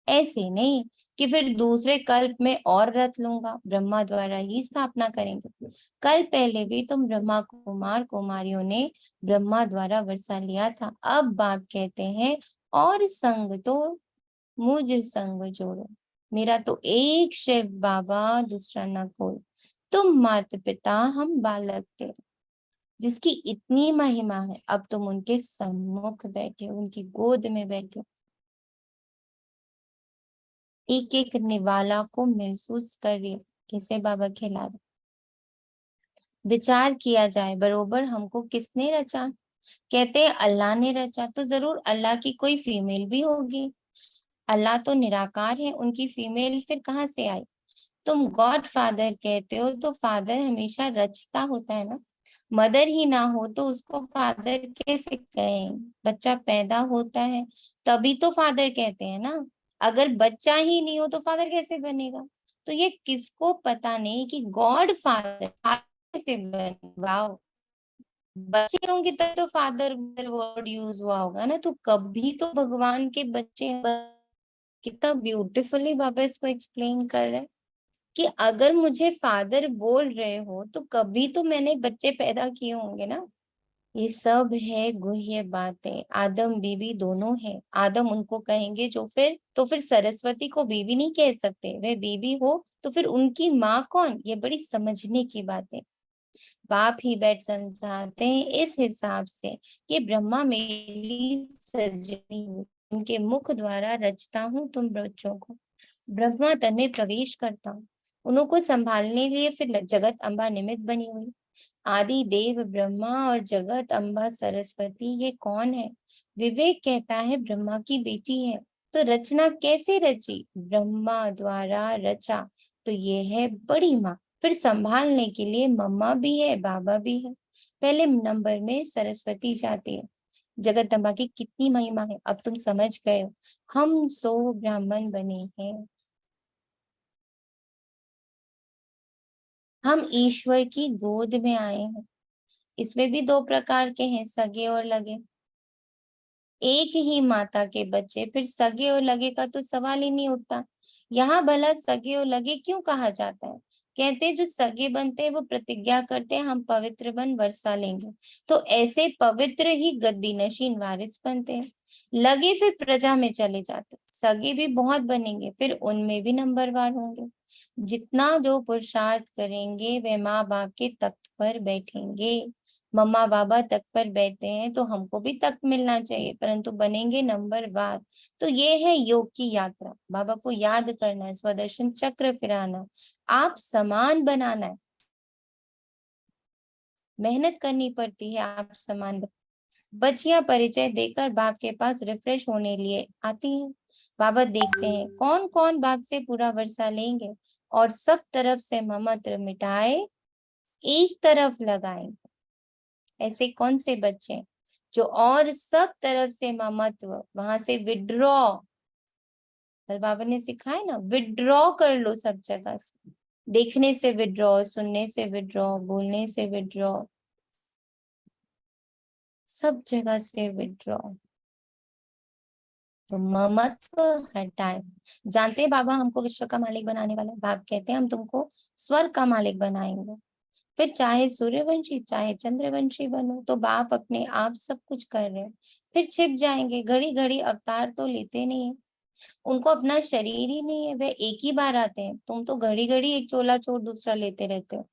ऐसे नहीं कि फिर दूसरे कल्प में और रथ लूंगा, ब्रह्मा द्वारा ही स्थापना करेंगे। कल पहले भी तुम ब्रह्मा कुमार कुमारियों ने ब्रह्मा द्वारा वर्षा लिया था। अब बाप कहते हैं, और संग तो मुझ संग जोड़ो। मेरा तो एक शिव बाबा, दूसरा न कोई। तुम माता पिता, हम बालक तेरे। जिसकी इतनी महिमा है, अब तुम उनके सम्मुख बैठे हो, उनकी गोद में बैठे हो। एक एक निवाला को महसूस करिए, कैसे बाबा खिला रहे। विचार किया जाए, बरोबर हमको किसने रचा? कहते हैं अल्लाह ने रचा, तो जरूर अल्लाह की कोई फीमेल भी होगी। अल्लाह तो निराकार है, उनकी फीमेल फिर कहाँ से आई? तुम गॉड फादर कहते हो, तो फादर हमेशा रचता होता है ना। मदर ही ना हो तो उसको फादर कैसे कहें? बच्चा पैदा होता है तभी तो फादर कहते हैं ना। अगर बच्चा ही नहीं हो तो फादर कैसे बनेगा? तो ये किसको पता नहीं कि गॉड फादर कैसे बने। वाओ, बच्चे होंगे तब तो फादर वर्ड यूज हुआ होगा ना, तो कभी तो भगवान के बच्चे। कितना ब्यूटीफुली बाबा इसको एक्सप्लेन कर रहे हैं कि अगर मुझे फादर बोल रहे हो तो कभी तो मैंने बच्चे पैदा किए होंगे ना। ये सब है गुह्य बातें। आदम बीवी दोनों है। आदम उनको कहेंगे जो फिर सरस्वती को बीवी नहीं कह सकते, वह बीवी हो तो फिर उनकी माँ कौन? ये बड़ी समझने की बात है। बाप ही बैठ समझाते हैं इस हिसाब से कि ब्रह्मा मेरी सजनी हूँ, उनके मुख द्वारा रचता हूँ तुम बच्चों को। ब्रह्मा तन में प्रवेश करता हूँ, उनको संभालने के लिए फिर जगत अम्बा निमित्त बनी हुई। आदि देव ब्रह्मा और जगत अम्बा सरस्वती, ये कौन है? विवेक कहता है ब्रह्मा की बेटी है। तो रचना कैसे रची? ब्रह्मा द्वारा रचा। तो ये है बड़ी माँ। फिर संभालने के लिए मम्मा भी है, बाबा भी है। पहले नंबर में सरस्वती जाती है। जगदम्बा की कितनी महिमा है, अब तुम समझ गए हो। हम सो ब्राह्मण बने हैं, हम ईश्वर की गोद में आए हैं। इसमें भी दो प्रकार के हैं, सगे और लगे। एक ही माता के बच्चे, फिर सगे और लगे का तो सवाल ही नहीं उठता। यहाँ भला सगे और लगे क्यों कहा जाता है? कहते हैं जो सगे बनते हैं वो प्रतिज्ञा करते हैं हम पवित्र बन वर्षा लेंगे, तो ऐसे पवित्र ही गद्दी नशीन वारिस बनते हैं। लगे फिर प्रजा में चले जाते, सगे भी बहुत बनेंगे, फिर उनमें भी नंबरवार होंगे। जितना जो पुरुषार्थ करेंगे वे माँ बाप के तख्त पर बैठेंगे। मम्मा बाबा तख्त पर बैठते हैं तो हमको भी तख्त मिलना चाहिए, परंतु बनेंगे नंबरवार। तो ये है योग की यात्रा। बाबा को याद करना है, स्वदर्शन चक्र फिराना है, आप समान बनाना है, मेहनत करनी पड़ती है। आप समान बच्चियां परिचय देकर बाप के पास रिफ्रेश होने लिए आती हैं। बाबा देखते हैं कौन कौन बाप से पूरा वर्षा लेंगे और सब तरफ से ममत्र मिटाए एक तरफ लगाएंगे। ऐसे कौन से बच्चे हैं जो और सब तरफ से ममत्व वहां से विड्रॉ, कल बाबा ने सिखाया ना, विड्रॉ कर लो सब जगह से। देखने से विड्रॉ, सुनने से विड्रॉ, बोलने से विड्रॉ, सब जगह से विड्रॉ। तो ममत्व हटाए। जानते हैं बाबा हमको विश्व का मालिक बनाने वाला है। बाप कहते हैं हम तुमको स्वर्ग का मालिक बनाएंगे। फिर चाहे सूर्यवंशी चाहे चंद्रवंशी बनो, तो बाप अपने आप सब कुछ कर रहे हैं। फिर छिप जाएंगे, घड़ी घड़ी अवतार तो लेते नहीं है, उनको अपना शरीर ही नहीं है, वे एक ही बार आते हैं। तुम तो घड़ी घड़ी एक चोला छोड़ दूसरा लेते रहते हो।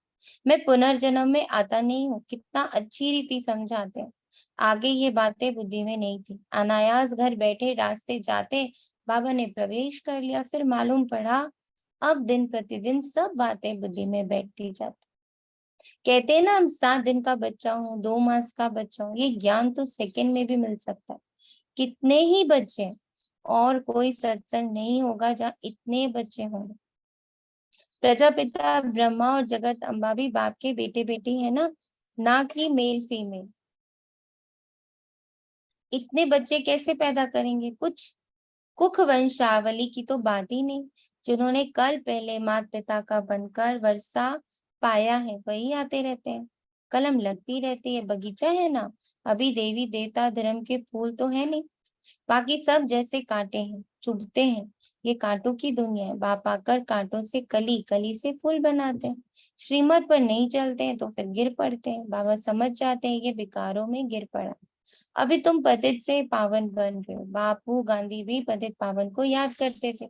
मैं पुनर्जन्म में आता नहीं हूँ, कितना अच्छी रीति समझाते हैं। आगे ये बातें बुद्धि में नहीं थी। अनायास घर बैठे रास्ते जाते बाबा ने प्रवेश कर लिया। फिर मालूम पड़ा अब दिन प्रतिदिन सब बातें बुद्धि में बैठती जाती। कहते हैं ना, हम 7 दिन का बच्चा हूँ, 2 मास का बच्चा हूँ, ये ज्ञान तो सेकंड में भी मिल सकता है। कितने ही बच्चे, और कोई सत्संग नहीं होगा जहाँ इतने बच्चे होंगे। प्रजापिता ब्रह्मा और जगत अम्बा भी बाप के बेटे बेटी है ना कि मेल फीमेल। इतने बच्चे कैसे पैदा करेंगे? कुछ कुख वंशावली की तो बात ही नहीं। जिन्होंने कल पहले माता पिता का बनकर वर्षा पाया है वही आते रहते हैं। कलम लगती रहती है, बगीचा है ना। अभी देवी देवता धर्म के फूल तो है नहीं, बाकी सब जैसे कांटे हैं, चुभते हैं। ये कांटों की दुनिया है। बाप आकर कांटों से कली, कली से फूल बनाते हैं। श्रीमत पर नहीं चलते हैं तो फिर गिर पड़ते हैं। बाबा समझ जाते हैं ये विकारों में गिर पड़ा। अभी तुम पतित से पावन बन रहे हो। बापू गांधी भी पतित पावन को याद करते थे,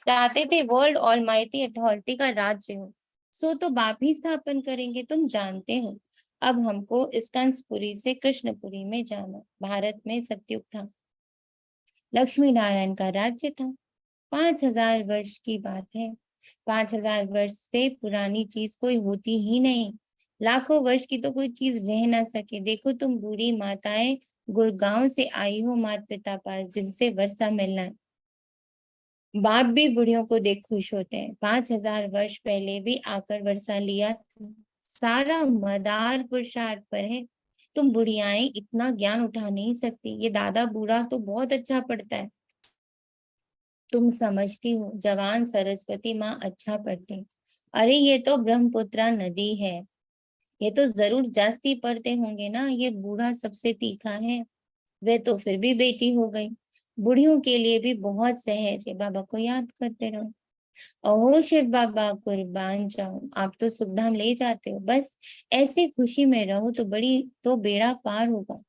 चाहते थे वर्ल्ड ऑलमाइटी अथॉरिटी का राज्य हो। सो तो बाप ही स्थापन करेंगे, तुम जानते हो। अब हमको स्कंदपुरी से कृष्णपुरी में जाना। भारत में सतयुग था, लक्ष्मी नारायण का राज्य था। 5000 वर्ष की बात है। 5000 वर्ष से पुरानी चीज कोई होती ही नहीं। लाखों वर्ष की तो कोई चीज रह ना सके। देखो तुम बूढ़ी माताएं गुड़गांव से आई हो माता पिता पास, जिनसे वर्षा मिलना है। बाप भी बुढ़ियों को देख खुश होते हैं। 5000 वर्ष पहले भी आकर वर्षा लिया था। सारा मदार पुरुषार्थ पर है। तुम बुढ़ियाएं इतना ज्ञान उठा नहीं सकती। ये दादा बूढ़ा तो बहुत अच्छा पढ़ता है, तुम समझती हो। जवान सरस्वती माँ अच्छा पढ़ते। अरे ये तो ब्रह्मपुत्रा नदी है, ये तो जरूर जास्ती पढ़ते होंगे ना। ये बूढ़ा सबसे तीखा है। वे तो फिर भी बेटी हो गई। बुढ़ियों के लिए भी बहुत सहज है। बाबा को याद करते रहो। अहो शिव बाबा कुर्बान जाऊं, आप तो सुखधाम ले जाते हो। बस ऐसे खुशी में रहो तो बेड़ा पार होगा।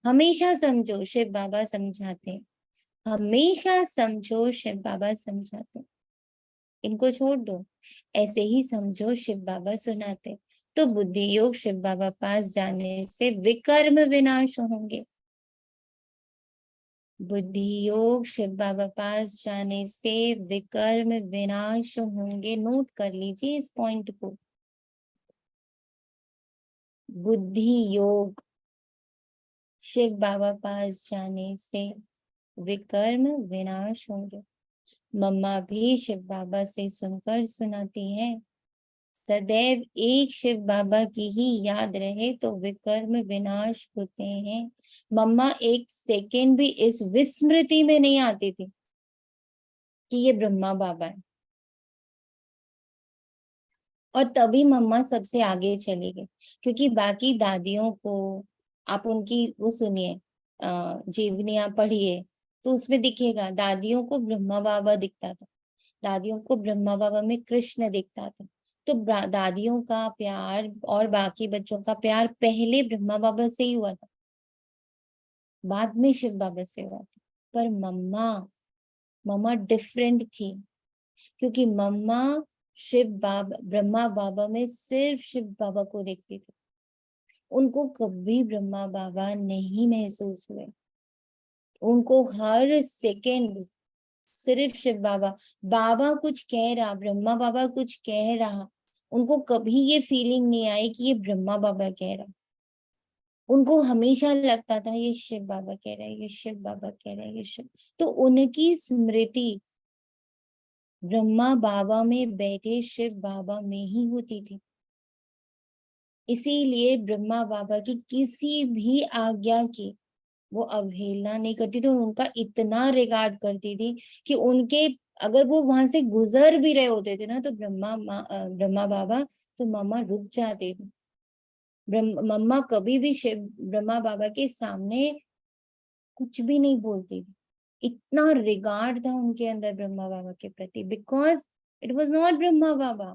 हमेशा समझो शिव बाबा समझाते हैं। हमेशा समझो शिव बाबा समझाते हैं। इनको छोड़ दो, ऐसे ही समझो शिव बाबा सुनाते। तो बुद्धि योग शिव बाबा पास जाने से विकर्म विनाश होंगे। बुद्धि योग शिव बाबा पास जाने से विकर्म विनाश होंगे। नोट कर लीजिए इस पॉइंट को। बुद्धि योग शिव बाबा पास जाने से विकर्म विनाश होंगे। मम्मा भी शिव बाबा से सुनकर सुनाती है, सदैव एक शिव बाबा की ही याद रहे तो विकर्म विनाश होते हैं। मम्मा एक सेकेंड भी इस विस्मृति में नहीं आती थी कि ये ब्रह्मा बाबा है। और तभी मम्मा सबसे आगे चली गई, क्योंकि बाकी दादियों को आप उनकी वो सुनिए, जीवनियां पढ़िए तो उसमें दिखेगा दादियों को ब्रह्मा बाबा दिखता था। दादियों को ब्रह्मा बाबा में कृष्ण दिखता था। तो दादियों का प्यार और बाकी बच्चों का प्यार पहले ब्रह्मा बाबा से ही हुआ था, बाद में शिव बाबा से हुआ था। पर मम्मा मम्मा डिफरेंट थी, क्योंकि मम्मा शिव बाबा ब्रह्मा बाबा में सिर्फ शिव बाबा को देखती थी। उनको कभी ब्रह्मा बाबा नहीं महसूस हुए। उनको हर सेकेंड सिर्फ शिव बाबा, बाबा कुछ कह रहा, ब्रह्मा बाबा कुछ कह रहा, उनको कभी ये फीलिंग नहीं आई कि ये ब्रह्मा बाबा कह रहा। उनको हमेशा लगता था ये शिव बाबा कह रहा है, ये शिव बाबा कह रहा है, ये शिव। तो उनकी स्मृति ब्रह्मा बाबा में बैठे शिव बाबा में ही होती थी। इसीलिए ब्रह्मा बाबा की किसी भी आज्ञा की वो अवहेलना नहीं करती थी और उनका इतना रिगार्ड करती थी कि उनके अगर वो वहां से गुजर भी रहे होते थे ना तो ब्रह्मा बाबा तो मम्मा रुक जाते थे। मम्मा कभी भी शिव ब्रह्मा बाबा के सामने कुछ भी नहीं बोलती थी। इतना रिगार्ड था उनके अंदर ब्रह्मा बाबा के प्रति, because it was not Brahma Baba.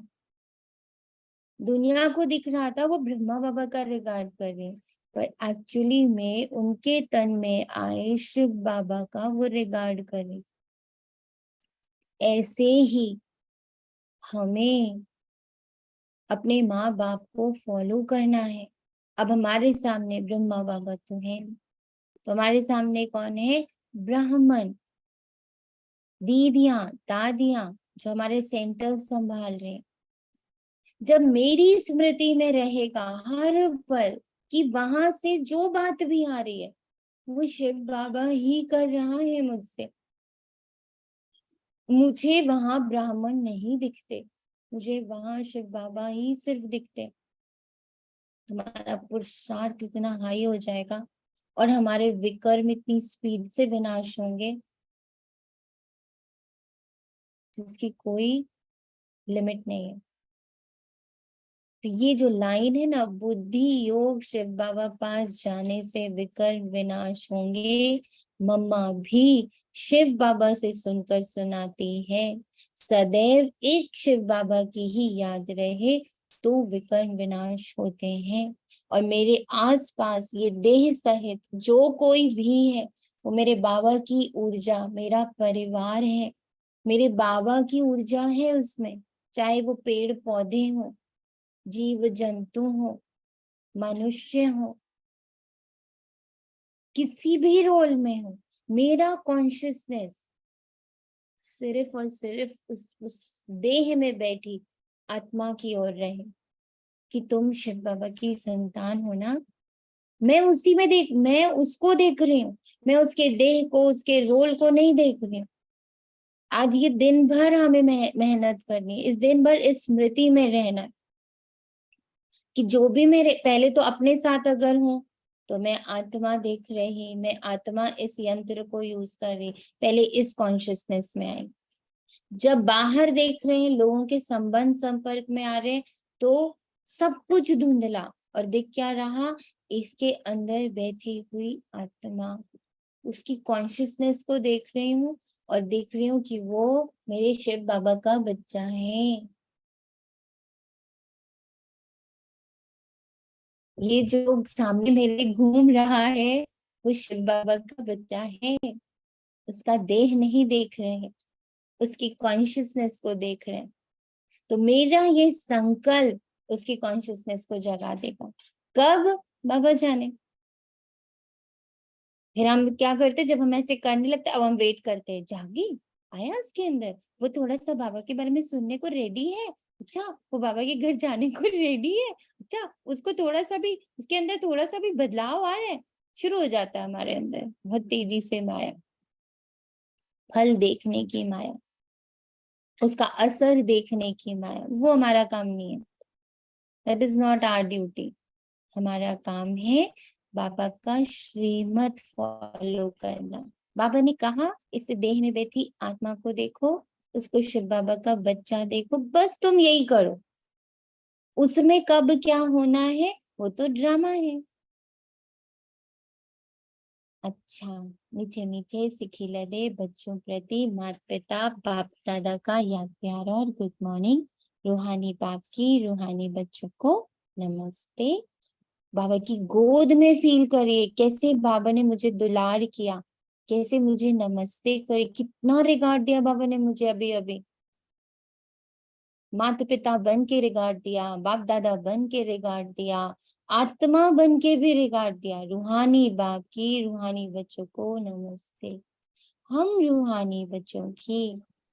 दुनिया को दिख रहा था वो ब्रह्मा बाबा का रिगार्ड कर रहे हैं, पर एक्चुअली में उनके तन में आए शिव बाबा का वो रिगार्ड करें। ऐसे ही हमें अपने माँ बाप को फॉलो करना है। अब हमारे सामने ब्रह्मा बाबा तो है, तो हमारे सामने कौन है? ब्राह्मण, दीदियां, दादियां, जो हमारे सेंटर संभाल रहे हैं। जब मेरी स्मृति में रहेगा हर पल कि वहां से जो बात भी आ रही है वो शिव बाबा ही कर रहा है मुझसे, मुझे वहां ब्राह्मण नहीं दिखते, मुझे वहां शिव बाबा ही सिर्फ दिखते, हमारा पुरुषार्थ इतना हाई हो जाएगा और हमारे विकर्म इतनी स्पीड से विनाश होंगे जिसकी कोई लिमिट नहीं है। तो ये जो लाइन है ना, बुद्धि योग शिव बाबा पास जाने से विकर्म विनाश होंगे, मम्मा भी शिव बाबा से सुनकर सुनाती है, सदैव एक शिव बाबा की ही याद रहे तो विकर्म विनाश होते हैं। और मेरे आसपास ये देह सहित जो कोई भी है वो मेरे बाबा की ऊर्जा, मेरा परिवार है, मेरे बाबा की ऊर्जा है उसमें, चाहे वो पेड़ पौधे हों, जीव जंतु हो, मनुष्य हो, किसी भी रोल में हो, मेरा कॉन्शियसनेस सिर्फ और सिर्फ उस देह में बैठी आत्मा की ओर रहे कि तुम शिव बाबा की संतान हो ना। मैं उसी में मैं उसको देख रही हूँ, मैं उसके देह को, उसके रोल को नहीं देख रही हूँ। आज ये दिन भर हमें मेहनत करनी है, इस दिन भर इस स्मृति में रहना है कि जो भी मेरे, पहले तो अपने साथ अगर हूं तो मैं आत्मा देख रही, मैं आत्मा इस यंत्र को यूज कर रही, पहले इस कॉन्शियसनेस में आई। जब बाहर देख रहे हैं, लोगों के संबंध संपर्क में आ रहे हैं, तो सब कुछ धुंधला और दिख क्या रहा? इसके अंदर बैठी हुई आत्मा, उसकी कॉन्शियसनेस को देख रही हूँ और देख रही हूँ कि वो मेरे शिव बाबा का बच्चा है। ये जो सामने मेरे घूम रहा है वो शिव बाबा का बच्चा है, उसका देह नहीं देख रहे हैं, उसकी कॉन्शियसनेस को देख रहे हैं। तो मेरा ये संकल्प उसकी कॉन्शियसनेस को जगा देगा। कब? बाबा जाने। फिर हम क्या करते, जब हम ऐसे करने लगते अब हम वेट करते हैं, जागी, आया उसके अंदर, वो थोड़ा सा बाबा के बारे में सुनने को रेडी है, अच्छा वो बाबा के घर जाने को रेडी है, अच्छा उसको थोड़ा सा भी, उसके अंदर थोड़ा सा भी बदलाव आ रहा है, शुरू हो जाता है हमारे अंदर बहुत तेजी से माया, फल देखने की माया, उसका असर देखने की माया। वो हमारा काम नहीं है, that is not our duty. हमारा काम है बाबा का श्रीमत फॉलो करना। बाबा ने कहा इस देह में बैठी आत्मा को देखो, उसको शिव बाबा का बच्चा देखो, बस तुम यही करो। उसमें कब क्या होना है वो तो ड्रामा है। अच्छा, मीठे मीठे सिखिलदे बच्चों प्रति माता पिता बाप दादा का याद प्यार और गुड मॉर्निंग। रूहानी बाप की रूहानी बच्चों को नमस्ते। बाबा की गोद में फील करिए कैसे बाबा ने मुझे दुलार किया, कैसे मुझे नमस्ते करे, कितना रिगार्ड दिया बाबा ने मुझे। अभी अभी माता पिता बन के रिगार्ड दिया, बाप दादा बन के रिगार्ड दिया, आत्मा बन के भी रिगार्ड दिया। रूहानी बाप की रूहानी बच्चों को नमस्ते। हम रूहानी बच्चों की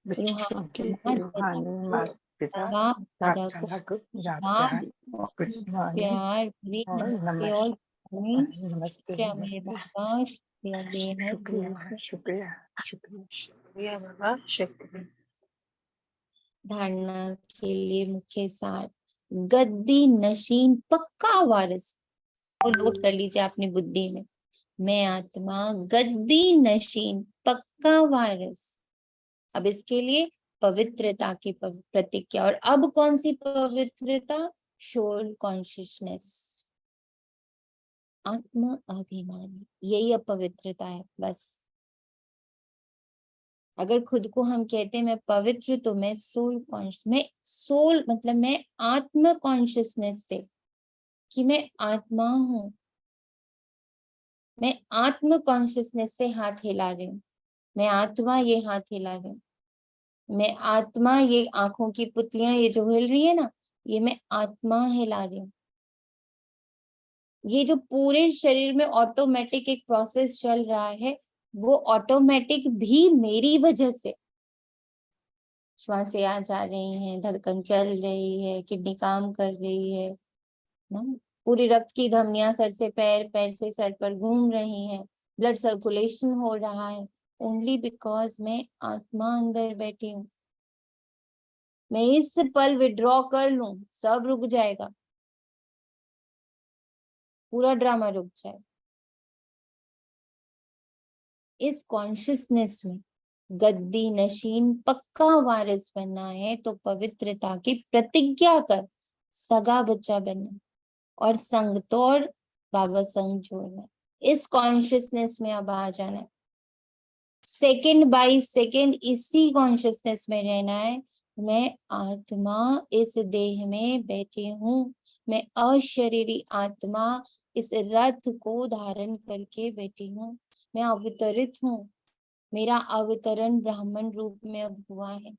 बच्चों की रूहानी रूहानी माता पिता बाप बाप दादा को दादा को याद याद और गुड मॉर्निंग प्यार भरी और नमस्ते और नमस्ते शुक्रिया मेरे नमस्ते। बाबा, शुक्रिया बेहद शुक्रिया दिल से। शुक्रिया शुक्रिया। शुक्रिया बाबा, शुक्रिया। धारणा के लिए मुख्य सार, गद्दी नशीन पक्का वारिस, तो नोट कर लीजिए अपनी बुद्धि में। मैं आत्मा गद्दी नशीन पक्का वारिस। अब इसके लिए पवित्रता की प्रतिज्ञा, और अब कौन सी पवित्रता? सोल कॉन्शियसनेस, आत्म अभिमानी, यही अब पवित्रता है। बस अगर खुद को हम कहते हैं मैं पवित्र, तो मैं सोल कॉन्शियस, मैं सोल मतलब मैं आत्म कॉन्शियसनेस से कि मैं आत्मा हूं, मैं आत्म कॉन्शियसनेस से हाथ हिला रही हूँ, मैं आत्मा ये हाथ हिला रही हूँ, मैं आत्मा ये आंखों की पुतलियां ये जो हिल रही है ना, ये मैं आत्मा हिला रही हूँ। ये जो पूरे शरीर में ऑटोमेटिक एक प्रोसेस चल रहा है, वो ऑटोमेटिक भी मेरी वजह से। श्वासें आ जा रही हैं, धड़कन चल रही है, किडनी काम कर रही है ना, पूरी रक्त की धमनियां सर से पैर, पैर से सर पर घूम रही हैं, ब्लड सर्कुलेशन हो रहा है, ओनली बिकॉज मैं आत्मा अंदर बैठी हूँ। मैं इस पल विड्रॉ कर लूं, सब रुक जाएगा, पूरा ड्रामा रुक जाए। इस कॉन्शियसनेस में गद्दी नशीन पक्का वारिस बनना है तो पवित्रता की प्रतिज्ञा कर सगा बच्चा बनना और संग तोड़ बाबा संग जोड़ना। इस कॉन्शियसनेस में अब आ जाना है, सेकंड बाय सेकंड इसी कॉन्शियसनेस में रहना है। मैं आत्मा इस देह में बैठी हूँ, मैं अशरीरी आत्मा इस रथ को धारण करके बैठी हूँ, मैं अवतरित हूँ, मेरा अवतरण ब्राह्मण रूप में अब हुआ है।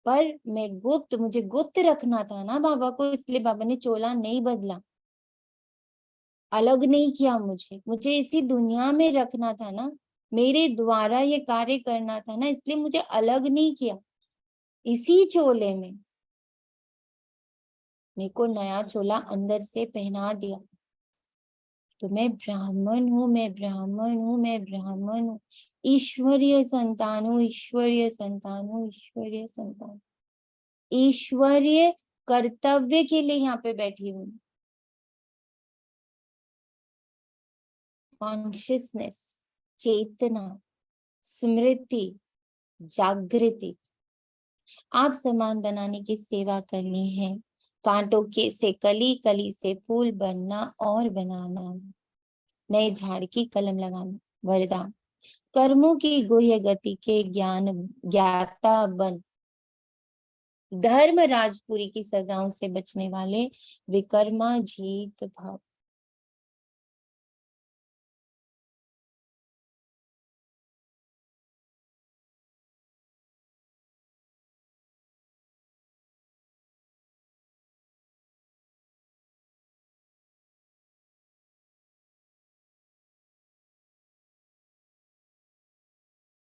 पर मैं गुप्त, मुझे गुप्त रखना था ना बाबा को, इसलिए बाबा ने चोला नहीं बदला, अलग नहीं किया मुझे इसी दुनिया में रखना था ना, मेरे द्वारा ये कार्य करना था ना, इसलिए मुझे अलग नहीं किया। इसी चोले में मेरे को नया चोला अंदर से पहना दिया। तो मैं ब्राह्मण हूँ, मैं ब्राह्मण हूँ, मैं ब्राह्मण हूँ, ईश्वरीय संतान हूँ, ईश्वरीय संतान हूँ, ईश्वरीय संतान, ईश्वरीय कर्तव्य के लिए यहाँ पे बैठी हूँ। कॉन्शियसनेस, चेतना, स्मृति, जागृति, आप सामान बनाने की सेवा करनी है, कांटों के से कली, कली से फूल बनना और बनाना, नए झाड़ की कलम लगाना, वरदान कर्मों की गुह्य गति के ज्ञान ज्ञाता बन, धर्म राजपुरी की सजाओं से बचने वाले विकर्मा जीत भाव।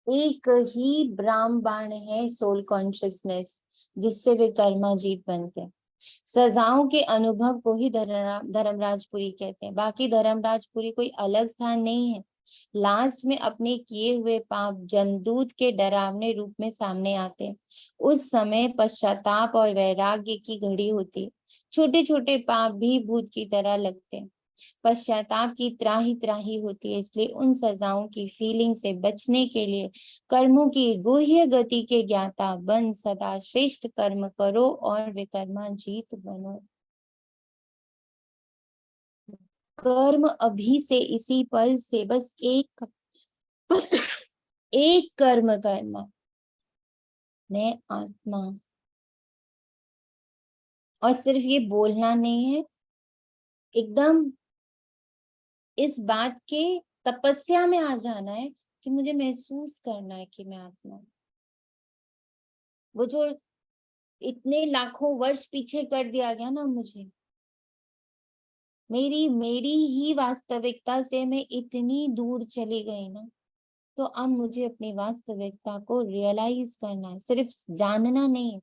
एक ही ब्राह्मण है सोल कॉन्शियसनेस, जिससे वे कर्मा जीत बनते हैं। सजाओं के अनुभव को ही धर्मराजपुरी कहते हैं, बाकी धर्मराजपुरी कोई अलग स्थान नहीं है। लास्ट में अपने किए हुए पाप जमदूत के डरावने रूप में सामने आते हैं। उस समय पश्चाताप और वैराग्य की घड़ी होती है। छोटे छोटे पाप भी भूत की तरह लगते हैं, पश्चाताप की त्राही त्राही होती है। इसलिए उन सजाओं की फीलिंग से बचने के लिए कर्मों की गुह्य गति के ज्ञाता बन सदा श्रेष्ठ कर्म करो और विकर्मा जीत बनो। कर्म अभी से इसी पल से बस एक कर्म करना, मैं आत्मा, और सिर्फ ये बोलना नहीं है, एकदम इस बात के तपस्या में आ जाना है कि मुझे महसूस करना है कि मैं आत्मा। वो जो इतने लाखों वर्ष पीछे कर दिया गया ना मुझे, मेरी ही वास्तविकता से मैं इतनी दूर चली गई ना, तो अब मुझे अपनी वास्तविकता को रियलाइज करना है, सिर्फ जानना नहीं है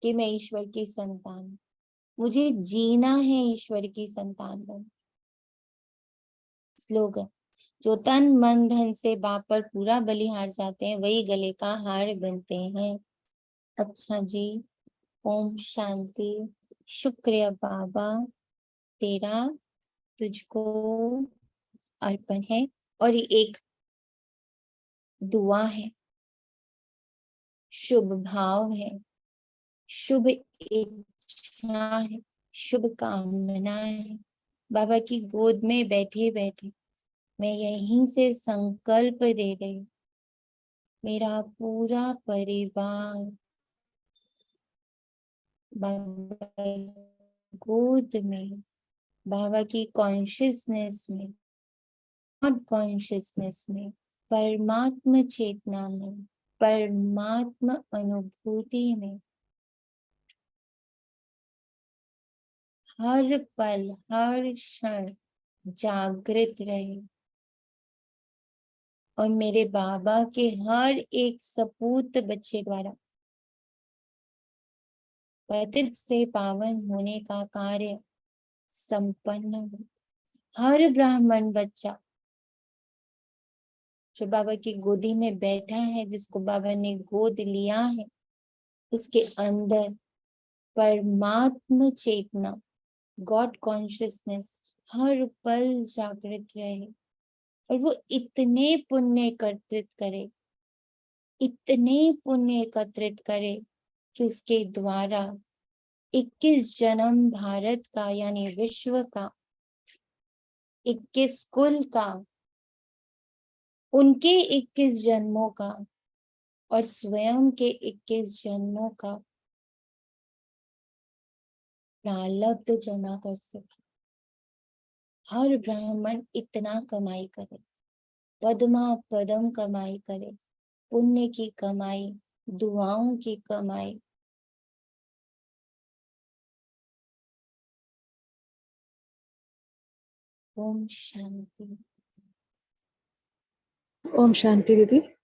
कि मैं ईश्वर की संतान हूँ, मुझे जीना है ईश्वर की संतान बन। स्लोगन, जो तन मन धन से बाप पर पूरा बलिहार जाते हैं वही गले का हार बनते हैं। अच्छा जी, ओम शांति। शुक्रिया बाबा, तेरा तुझको अर्पण है। और ये एक दुआ है, शुभ भाव है, शुभ इच्छा है, शुभ कामना है। बाबा की गोद में बैठे बैठे मैं यहीं से संकल्प दे रही हूँ, मेरा पूरा परिवार बाबा की गोद में, बाबा की कॉन्शियसनेस में, गॉड कॉन्शियसनेस में, परमात्मा चेतना में, परमात्मा अनुभूति में हर पल हर क्षण जागृत रहे और मेरे बाबा के हर एक सपूत बच्चे द्वारा पतित से पावन होने का कार्य संपन्न हो। हर ब्राह्मण बच्चा जो बाबा की गोदी में बैठा है, जिसको बाबा ने गोद लिया है, उसके अंदर परमात्म चेतना, गॉड कॉन्शियसनेस हर पल जागृत रहे और वो इतने पुण्य एकत्रित करे, इतने पुण्य एकत्रित करे कि उसके द्वारा 21 जन्म भारत का यानी विश्व का, 21 कुल का, उनके 21 जन्मों का और स्वयं के 21 जन्मों का प्रारब्ध जमा कर सके। हर ब्राह्मण इतना कमाई करे, पद्मा पदम कमाई करे, पुण्य की कमाई, दुआओं की कमाई। ओम शांति। ओम शांति दीदी।